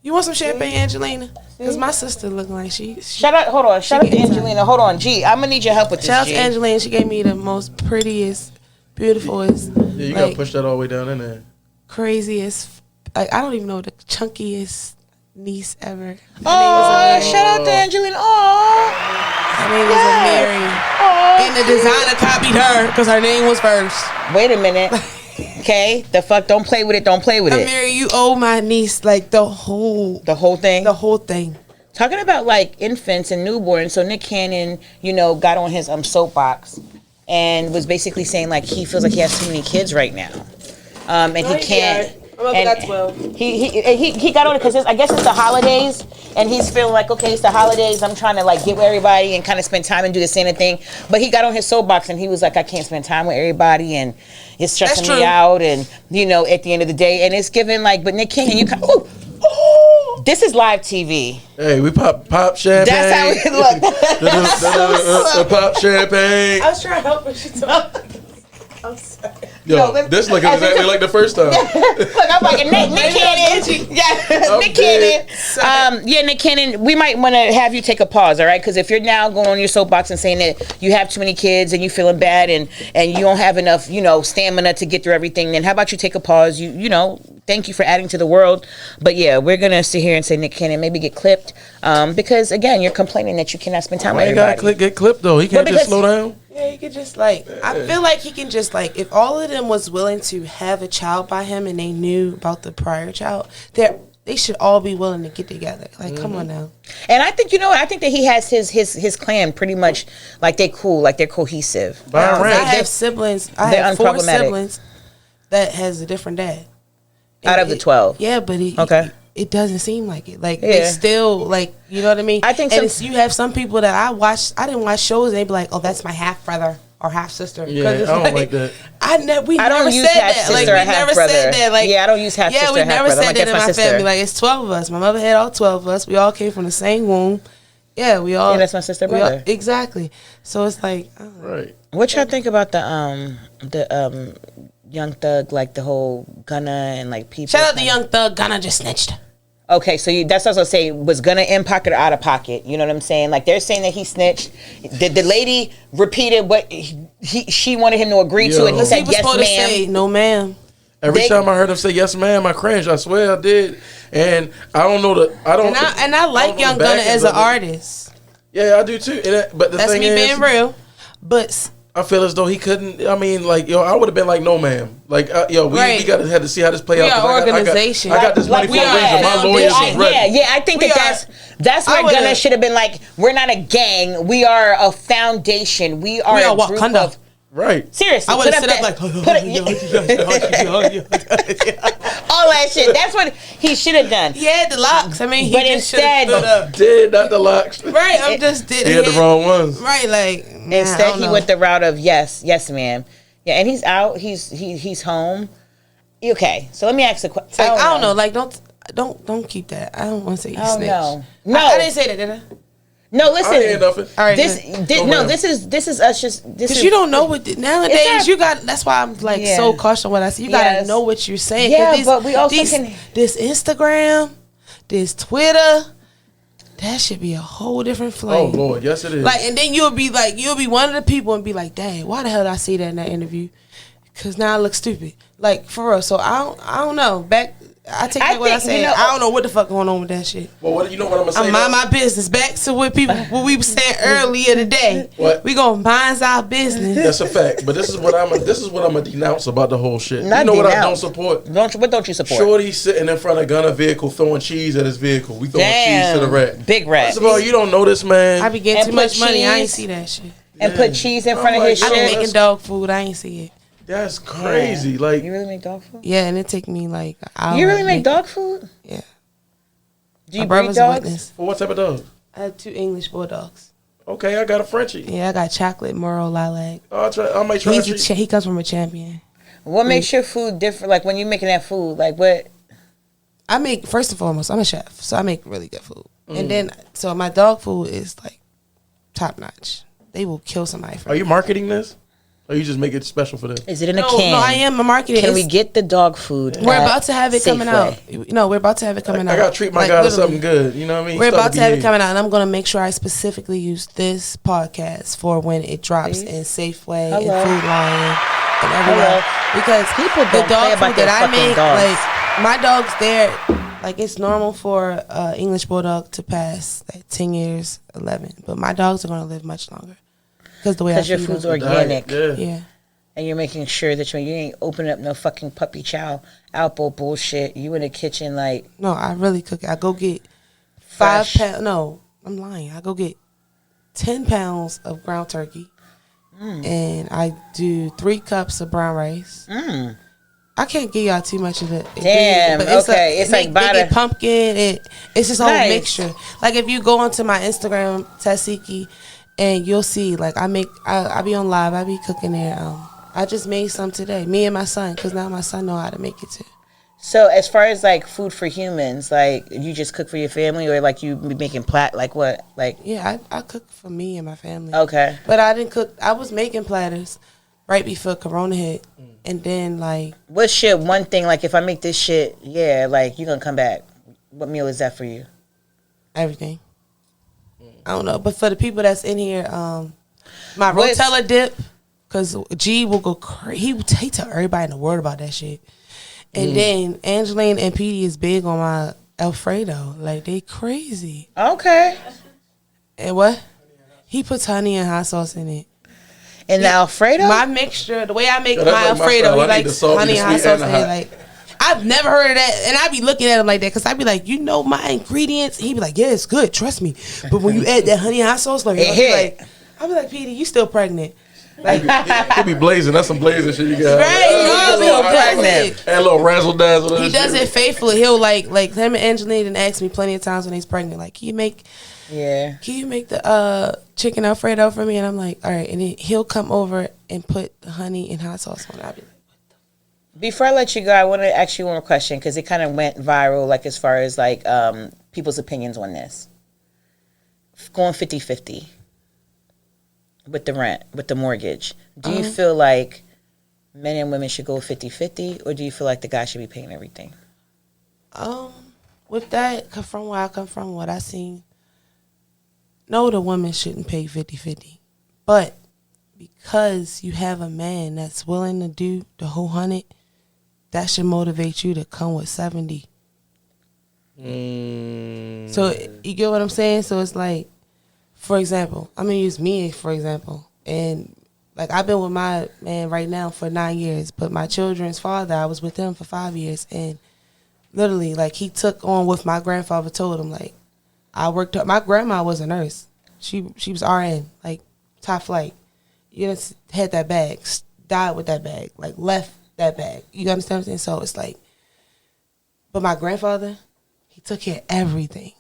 You want some champagne, Angelina? Because my sister looking like she Shout out to Angelina. Hold on, G. I'm gonna need your help with this. Shout out to Angelina. She gave me the most prettiest, beautifulest. Yeah, you gotta push that all the way down in there. Craziest. I don't even know the chunkiest niece ever. Shout out to Angelina. Her name was Mary. And the designer copied her because her name was first. Wait a minute. Okay, the fuck, don't play with it. Mary, you owe my niece like the whole thing. The whole thing. Talking about like infants and newborns. So Nick Cannon, got on his soapbox and was basically saying like he feels like he has too many kids right now, and he can't. And he got on it because I guess it's the holidays, and he's feeling like, okay, it's the holidays. I'm trying to like get with everybody and kind of spend time and do the same thing. But he got on his soapbox and he was like, I can't spend time with everybody, and it's stressing me out. And at the end of the day, and it's giving like, but Nick Cannon, this is live TV. Hey, we pop champagne. That's how we look. Pop champagne. I was trying to help her. She talked. I'm sorry. Yo, this looking exactly like the first time. Look, I'm like, Nick Cannon. Yeah, Nick Cannon. Nick Cannon, we might want to have you take a pause, all right? Because if you're now going on your soapbox and saying that you have too many kids and you're feeling bad and you don't have enough, stamina to get through everything, then how about you take a pause? Thank you for adding to the world. But yeah, we're going to sit here and say Nick Cannon maybe get clipped because, again, you're complaining that you cannot spend time with everybody. He got to get clipped, though. He can't just slow down. Yeah, he could just I feel like he can just if all of them was willing to have a child by him and they knew about the prior child, they should all be willing to get together. Like, come on now. And I think, you know what? I think that he has his clan pretty much, like, they cool, like, they're cohesive. By I rank. have siblings. I They're have 4 unproblematic. siblings that has a different dad. Out of the 12. Yeah, but it doesn't seem like it. Like, they still, like, you know what I mean? I think you have some people that I didn't watch shows, and they be like, oh, that's my half brother or half sister. Yeah, I don't like that. We I don't never use said half that. sister Like, or we half never brother. said that. Like, yeah, I don't use half sister. Yeah, we half never brother. said Like, that that's in my sister. family. Like, it's 12 of us. My mother had all 12 of us. We all came from the same womb. Yeah, we all. Yeah, that's my sister, brother. Exactly. So it's like, Right. What y'all think about the Young Thug, like the whole Gunna and like people? shout out to Young Thug. Gunna just snitched. Okay, so that's what I was gonna say. Was Gunna in pocket or out of pocket? You know what I'm saying? Like they're saying that he snitched. The lady repeated what she wanted him to agree to, and he Yo. said He was yes, supposed to say, ma'am. no, ma'am. Every time I heard him say yes, ma'am, I cringed. I swear I did. And I don't know And I like know Young the Gunna backings as an of it. artist. Yeah, I do too. But the That's thing me is, being real. But I feel as though he couldn't. I mean, like, yo, I would have been like, no, ma'am. Like, we Right. had to see how this play We out. 'cause are I got- organization. I got this money Like, for a we reason. are My lawyers is ready. Yeah. I think We that's I where would've- Gunna should have been like, we're not a gang. We are a foundation. We are a group Wakanda. of. Right. Seriously, I would have put stood up up like, all that shit. That's what he should have done. he had the locks. I mean, he But just should have instead- stood up. Did not the locks. Right, I'm just did He had the wrong ones. Right, like nah, I Instead, don't he know. went the route of yes, ma'am. Yeah, and he's out. He's home. Okay, so let me ask a question. Like, I don't know. Like, don't keep that. I don't want to say he Oh, snitched. no. I didn't say that, did I? No, I ain't hear listen. nothing. All right, This, good. this No, no, ma'am. this is us just this Because is you don't know what nowadays It's you got. That's why I'm like Yeah. so cautious on what I see. You gotta Yes. know what you're saying. Yeah, 'Cause but we also can- this Instagram, this Twitter, that should be a whole different Oh flame. Lord, yes it is. Like, and then you'll be one of the people and be like, dang, why the hell did I see that in that interview? Because now I look stupid. Like, for real. So I don't know. I take back what I think, said. you know- I don't know what the fuck going on with that shit. well, you know what I'm gonna say? I mind though? my business. Back to what we were saying earlier today. What? We gonna mind our business. That's a fact. But this is what I'm gonna denounce about the whole shit. Not you know what I don't denounce. support? what don't you support? Shorty sitting in front of Gunna vehicle throwing cheese at his vehicle. We throwing cheese to the rat. Big rat. First of all, you don't know this man. I be getting And too put much money. I ain't cheese. see that shit. And put cheese in front of his I'm I be like, shit. making dog food. I ain't see it. That's crazy. Like, You really make dog food? Yeah, and it take me like an hour. You really to make dog food? Yeah. Do you My breed brother's a dogs? witness. for what type of dog? I have 2 English bulldogs. Okay, I got a Frenchie. Yeah, I got chocolate, Merle, lilac. I might try. He comes from a champion. What makes your food different? Like when you're making that food, like what? I make, first and foremost, I'm a chef, so I make really good food. And then, so my dog food is like top notch. They will kill somebody for Are it. you marketing this? Or you just make it special for them? Is it in a No, can? no, I am a marketer. Can we It's- get the dog food? We're at about to have it coming out. Safeway? No, we're about to have it coming I out. gotta treat my Like, guy to literally. something good. You know what I mean? We're Start about to have it behave. coming out, and I'm going to make sure I specifically use this podcast for when it drops Please. in Safeway Hello. and Food Lion and everywhere. Because People the don't play dog about food their that I fucking make, dogs. like my dogs, like it's normal for English Bulldog to pass like 10 years, 11, but my dogs are going to live much longer because the way I Because your feed food's them. organic. Yeah. Yeah. And you're making sure that you ain't opening up no fucking puppy chow Alpo bullshit. You in the kitchen like No, I really cook it. I go get 5 Fresh. pounds. No, I'm lying. I go get 10 pounds of ground turkey. And I do 3 cups of brown rice. I can't give y'all too much of it. Damn, okay. It's like they butter. get pumpkin. It's just a whole Nice. mixture. Like if you go onto my Instagram, TESEHKI, and you'll see, like I be on live. I be cooking there. I just made some today. Me and my son, because now my son know how to make it too. So as far as like food for humans, like you just cook for your family or like you be making like what? Like Yeah, I cook for me and my family. okay. But I didn't cook. I was making platters right before Corona hit. And then, like, What shit one thing like if I make this shit, yeah, like you gonna come back. What meal is that for you? everything. I don't know. But for the people that's in here, my What's- Rotella dip, because G will go crazy. He tell everybody in the world about that shit. And then Angeline and Petey is big on my Alfredo. Like, they crazy. Okay. And what? He puts honey and hot sauce in it. And the Alfredo? My mixture, the way I make Yeah, that's my like my Alfredo, style. he I need the likes salty, honey the and hot sweet, and sauce the in it. hot. Like, I I've never heard of that, and I be looking at him like that because I be like, you know my ingredients. He be like, yeah, it's good, trust me. But when you add that honey hot sauce, like, I be like, Petey, you still pregnant? Like, he be blazing. That's some blazing shit you got. Right, still pregnant. And a little razzle dazzle. He does it faithfully. He'll like him and Angelina done asked me plenty of times when he's pregnant, like, can you make the chicken Alfredo for me? And I'm like, all right. And then he'll come over and put the honey and hot sauce on it. I'll be like, before I let you go, I want to ask you one more question because it kind of went viral, like as far as like people's opinions on this. Going 50-50 with the rent, with the mortgage. Do you feel like men and women should go 50-50, or do you feel like the guy should be paying everything? With that, from where I come from, what I seen, no, the woman shouldn't pay 50-50. But because you have a man that's willing to do the whole 100, that should motivate you to come with 70. So you get what I'm saying? So it's like, for example, I'm gonna use me for example, and like I've been with my man right now for 9 years, but my children's father, I was with him for 5 years, and literally like he took on what my grandfather told him. Like I worked up. My grandma was a nurse. She was RN, like top flight. You know, had that bag, died with that bag, like left that bag. You understand what I'm saying? So it's like, but my grandfather, he took care of everything.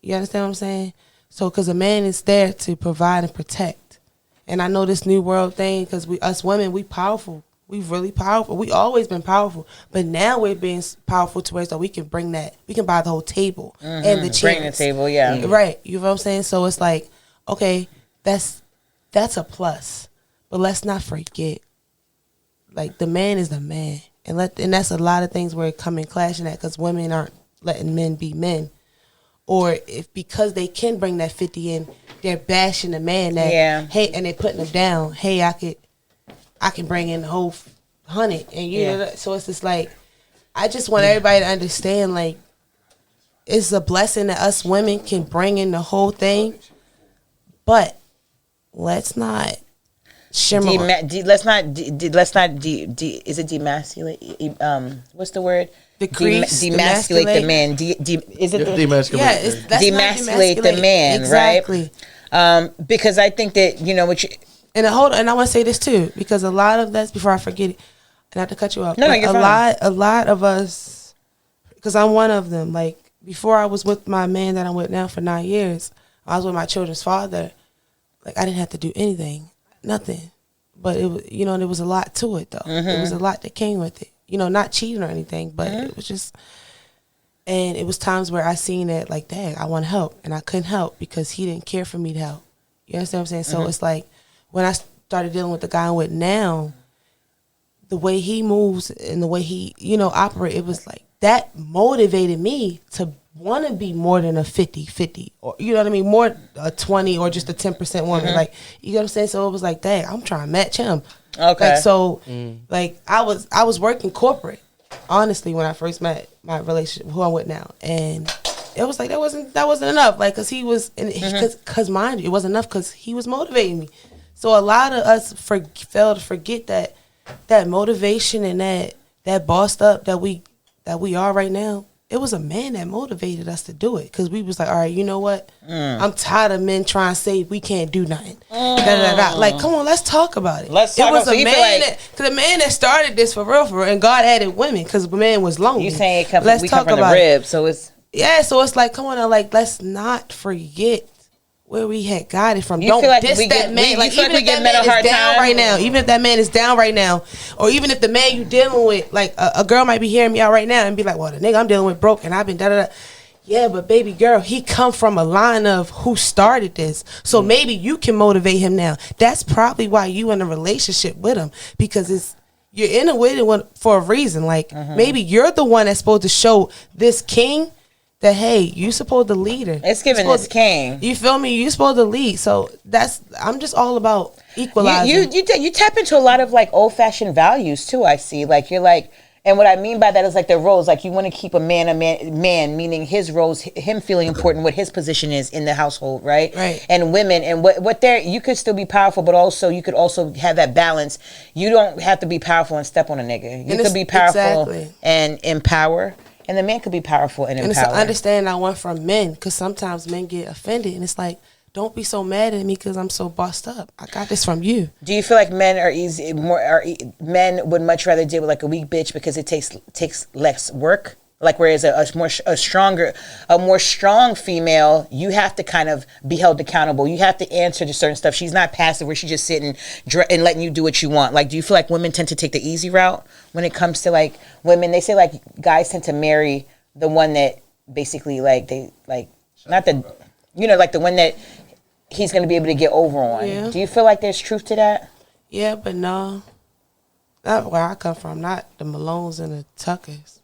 You understand what I'm saying? So, because a man is there to provide and protect. And I know this new world thing, because us women, we powerful. We really powerful. We always been powerful. But now we're being powerful to where so we can bring that, we can buy the whole table and the chairs. Bring the table, yeah. Right. You know what I'm saying? So it's like, okay, that's a plus. But let's not forget, like, the man is the man. And that's a lot of things where it come in clashing at, because women aren't letting men be men. Or if because they can bring that 50 in, they're bashing the man that hey, and they putting them down. Hey, I can bring in the whole 100, and you know. So it's just like, I just want everybody to understand, like, it's a blessing that us women can bring in the whole thing, but let's not shimmer. Let's not. Is it demasculate? What's the word? Demasculate the man. Is it demasculate? Yeah, demasculate the man, exactly. Right? Because I think that and I want to say this too, because a lot of that's, before I forget it, and not to cut you off. No, you're fine. A lot of us, because I'm one of them. Like, before I was with my man that I'm with now for 9 years, I was with my children's father. Like, I didn't have to do anything, nothing. But it was, there was a lot to it though. There was a lot that came with it. Not cheating or anything, but it was just, and it was times where I seen it like, dang, I want to help, and I couldn't help because he didn't care for me to help. You understand what I'm saying? So it's like, when I started dealing with the guy I'm with now, the way he moves and the way he, operate, it was like, that motivated me to want to be more than a 50-50, or, you know what I mean? More a 20 or just a 10% woman. Like, you know what I'm saying? So it was like, dang, I'm trying to match him. Okay. Like, so, like, I was working corporate, honestly, when I first met my relationship, who I'm with now. And it was like, that wasn't enough. Like, because he was, because mind you, it wasn't enough because he was motivating me. So a lot of us fail to forget that motivation and that bossed up that we are right now. It was a man that motivated us to do it, because we was like, all right, you know what? I'm tired of men trying to say we can't do nothing. Like, come on, let's talk about it. Let's talk about it. Because the man that started this for real, and God added women because the man was lonely. You saying it come from the rib, so it's... Yeah, so it's like, come on, like, let's not forget where we had got it from. Don't diss that man. Like, even if that man is down right now, even if that man is down right now, or even if the man you dealing with, like, a girl might be hearing me out right now and be like, well, the nigga I'm dealing with broke and I've been da-da-da. Yeah, but baby girl, he come from a line of who started this. So maybe you can motivate him now. That's probably why you in a relationship with him, because you're in a with it for a reason. Like, maybe you're the one that's supposed to show this king that, hey, you supposed to lead her. It's giving this king. You feel me? You supposed to lead. So I'm just all about equalizing. You tap into a lot of, like, old fashioned values too. I see, like, you're like, And what I mean by that is like the roles. Like you want to keep a man, meaning his roles, him feeling important, what his position is in the household, right? Right. And women, and what they're, you could still be powerful, but also you could also have that balance. You don't have to be powerful and step on a nigga. You could be powerful and empower. And the man could be powerful and empower. And it's an understanding I want from men, because sometimes men get offended, and it's like, don't be so mad at me because I'm so bossed up. I got this from you. Do you feel like men are men would much rather deal with like a weak bitch because it takes less work? Like whereas a more strong female, you have to kind of be held accountable. You have to answer to certain stuff. She's not passive where she's just sitting and letting you do what you want. Like, do you feel like women tend to take the easy route when it comes to like women? They say like guys tend to marry the one that basically like they like not the, you know, like the one that he's going to be able to get over on. Yeah. Do you feel like there's truth to that? Yeah, but no. Not where I come from. Not the Malones and the Tuckers.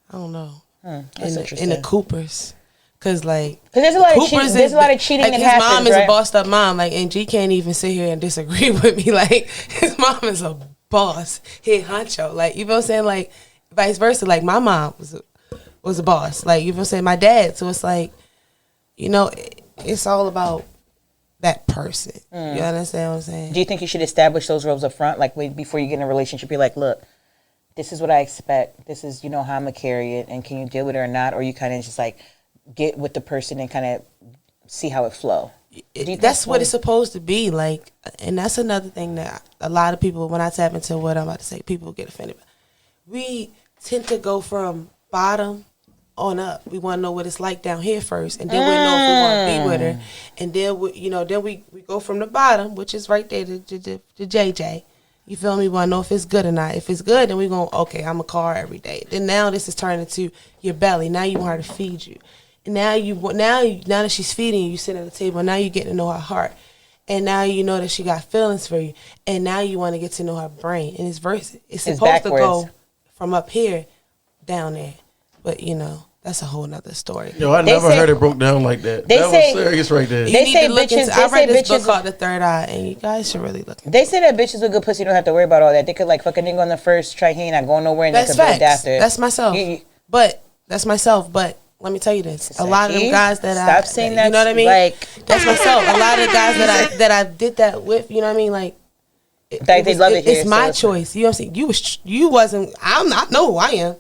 I don't know. That's interesting. And the Coopers. Because there's a lot of cheating. There's a lot of cheating that happens, his mom is right? a bossed up mom. Like, and G can't even sit here and disagree with me. Like, his mom is a boss. Head honcho. Like, you know what I'm saying? Like, vice versa. Like, my mom was a boss. Like, you know what I'm saying? My dad. So it's like, you know, it's all about that person. You understand what I'm saying? Do you think you should establish those roles up front? Like, before you get in a relationship, you're like, look, this is what I expect. This is, you know, how I'm going to carry it. And can you deal with it or not? Or you kind of just like get with the person and kind of see how it flow? That's what it's supposed to be. Like, and that's another thing that a lot of people, when I tap into what I'm about to say, people get offended. We tend to go from bottom on up. We want to know what it's like down here first, and then we know if we want to be with her. And then we go from the bottom, which is right there to JJ. You feel me? We want to know if it's good or not. If it's good, then we go, okay, I'm a car every day. Then now this is turning to your belly. Now you want her to feed you. And now that she's feeding you, you sit at the table. Now you get to know her heart. And now you know that she got feelings for you. And now you want to get to know her brain. And it's supposed to go from up here down there. But, you know, that's a whole nother story. Yo, I never heard it broke down like that. That was serious right there. I read this book called The Third Eye, and you guys should really look at it. They say that bitches with good pussy don't have to worry about all that. They could, like, fuck a nigga on the first try, he ain't not going nowhere, and they could build after. That's myself. That's myself. But let me tell you this. A lot of them guys that saying that. You know what I mean? Like, that's myself. A lot of the guys that I did that with, you know what I mean? Like, they love it here. It's my choice. You know what I'm saying? You wasn't, I know who I am.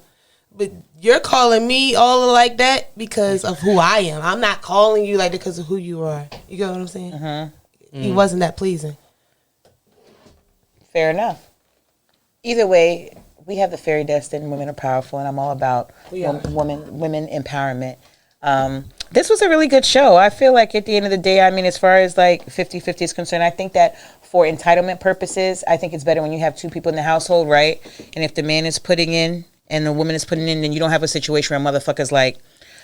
But you're calling me all like that because of who I am. I'm not calling you like that because of who you are. You get what I'm saying? He wasn't that pleasing. Fair enough. Either way, we have the fairy dust and women are powerful, and I'm all about women empowerment. This was a really good show. I feel like at the end of the day, I mean, as far as like 50-50 is concerned, I think that for entitlement purposes, I think it's better when you have two people in the household, right? And if the man is putting in and the woman is putting in, then you don't have a situation where a motherfucker's like,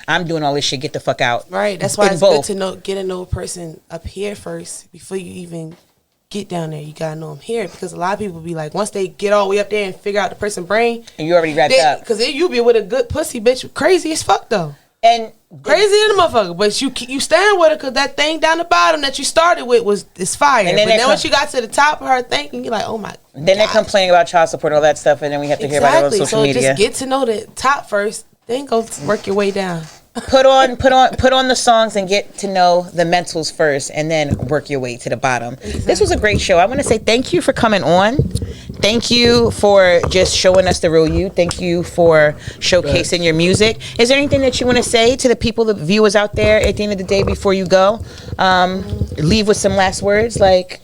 I'm doing all this shit, get the fuck out. Right. That's why it's good to get to know a person up here first before you even get down there. You gotta know them here, because a lot of people be like, once they get all the way up there and figure out the person's brain, and you already wrapped up. Because you be with a good pussy bitch, crazy as fuck though. And crazy than a motherfucker, but you stand with her because that thing down the bottom that you started with is fire. And then once you got to the top of her thing, you're like, oh my. Then they're complaining about child support and all that stuff, and then we have to hear about it on social media. So just get to know the top first, then go work your way down. Put on the songs and get to know the mentals first, and then work your way to the bottom. Exactly. This was a great show. I want to say thank you for coming on. Thank you for just showing us the real you. Thank you for showcasing your music. Is there anything that you want to say to the people, the viewers out there at the end of the day before you go? Leave with some last words, like.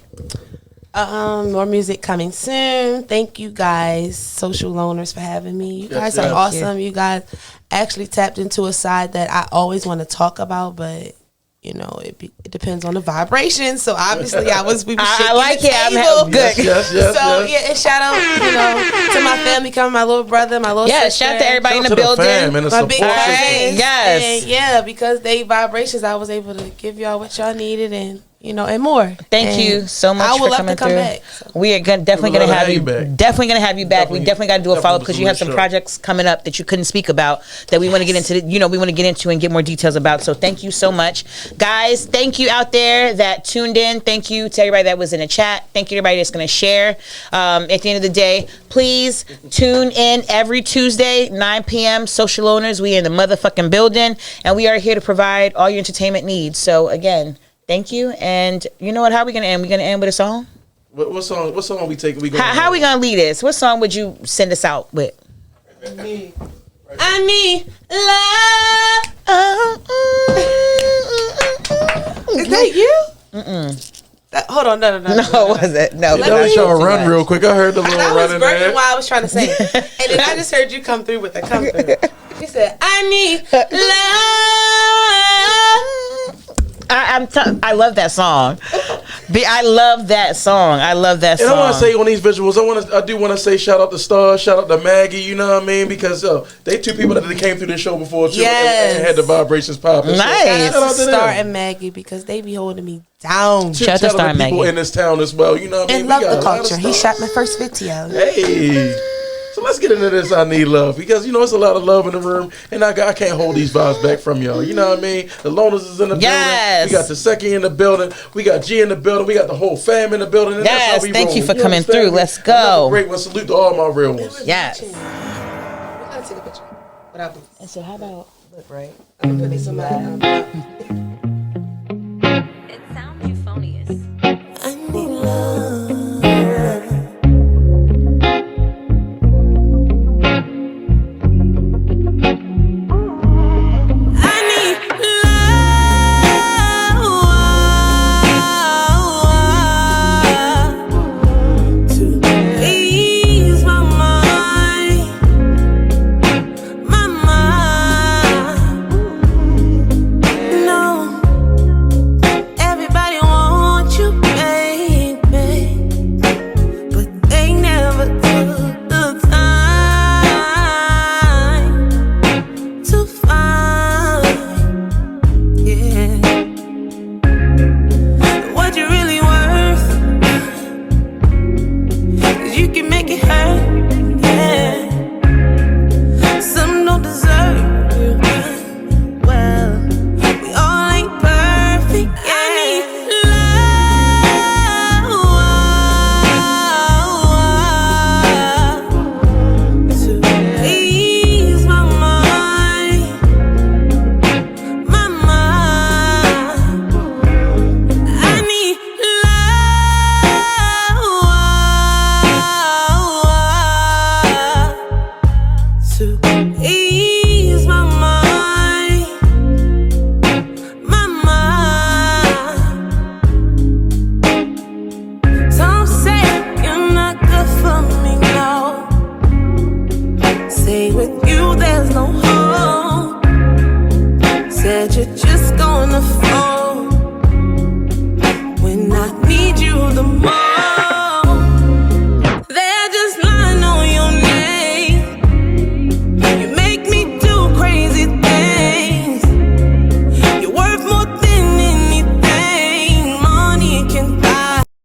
More music coming soon. Thank you guys, Social Loners, for having me. You guys are awesome. You guys actually tapped into a side that I always want to talk about, but you know, it depends on the vibration. So obviously, we was shaking I like the table. I'm good. Yes. And shout out, you know, to my family coming, my little brother, my little sister. Shout out to everybody in the building. My big cousins. Yes. And because they vibrations, I was able to give y'all what y'all needed, and you know, and more. Thank you so much I would for love coming to come through. back. So. We are definitely going to have you back. Definitely going to have you back. We definitely got to do a follow up because you have some sure. projects coming up that you couldn't speak about that we want to get into. We want to get into and get more details about. So thank you so much, guys. Thank you out there that tuned in. Thank you to everybody that was in the chat. Thank you to everybody that's going to share. At the end of the day, please tune in every Tuesday, 9 p.m. Social Owners. We in the motherfucking building, and we are here to provide all your entertainment needs. So again, thank you. And you know what? How are we going to end? We're going to end with a song? What song? What song we take? How are we going to lead this? What song would you send us out with? I need love. Is that you? Hold on, no. No, was it? No. Let me y'all run real quick. I heard the little I was running working there. while I was trying to sing, and then I just heard you come through with a come through. You said, "I need love." I love that song. I love that song. I love that song. And I want to say on these visuals, I do want to say shout out to Star, shout out to Maggie. You know what I mean? Because they two people that came through the show before too, and had the vibrations popping. Nice. Shout out to Star and Maggie because they be holding me down. Shout out to Star and people Maggie in this town as well. You know what I mean? And love the culture. He shot my first video. Hey. So let's get into this. I need love because it's a lot of love in the room, and I can't hold these vibes back from y'all. You know what I mean? The Loners is in the building. We got TESEHKI in the building. We got G in the building. We got the whole fam in the building. And yes, that's how we thank roll. you for coming through. Let's go. Another great one. Salute to all my real ones. Yes. We gotta take a picture. Without me. And so how about look right? I'm gonna put this on my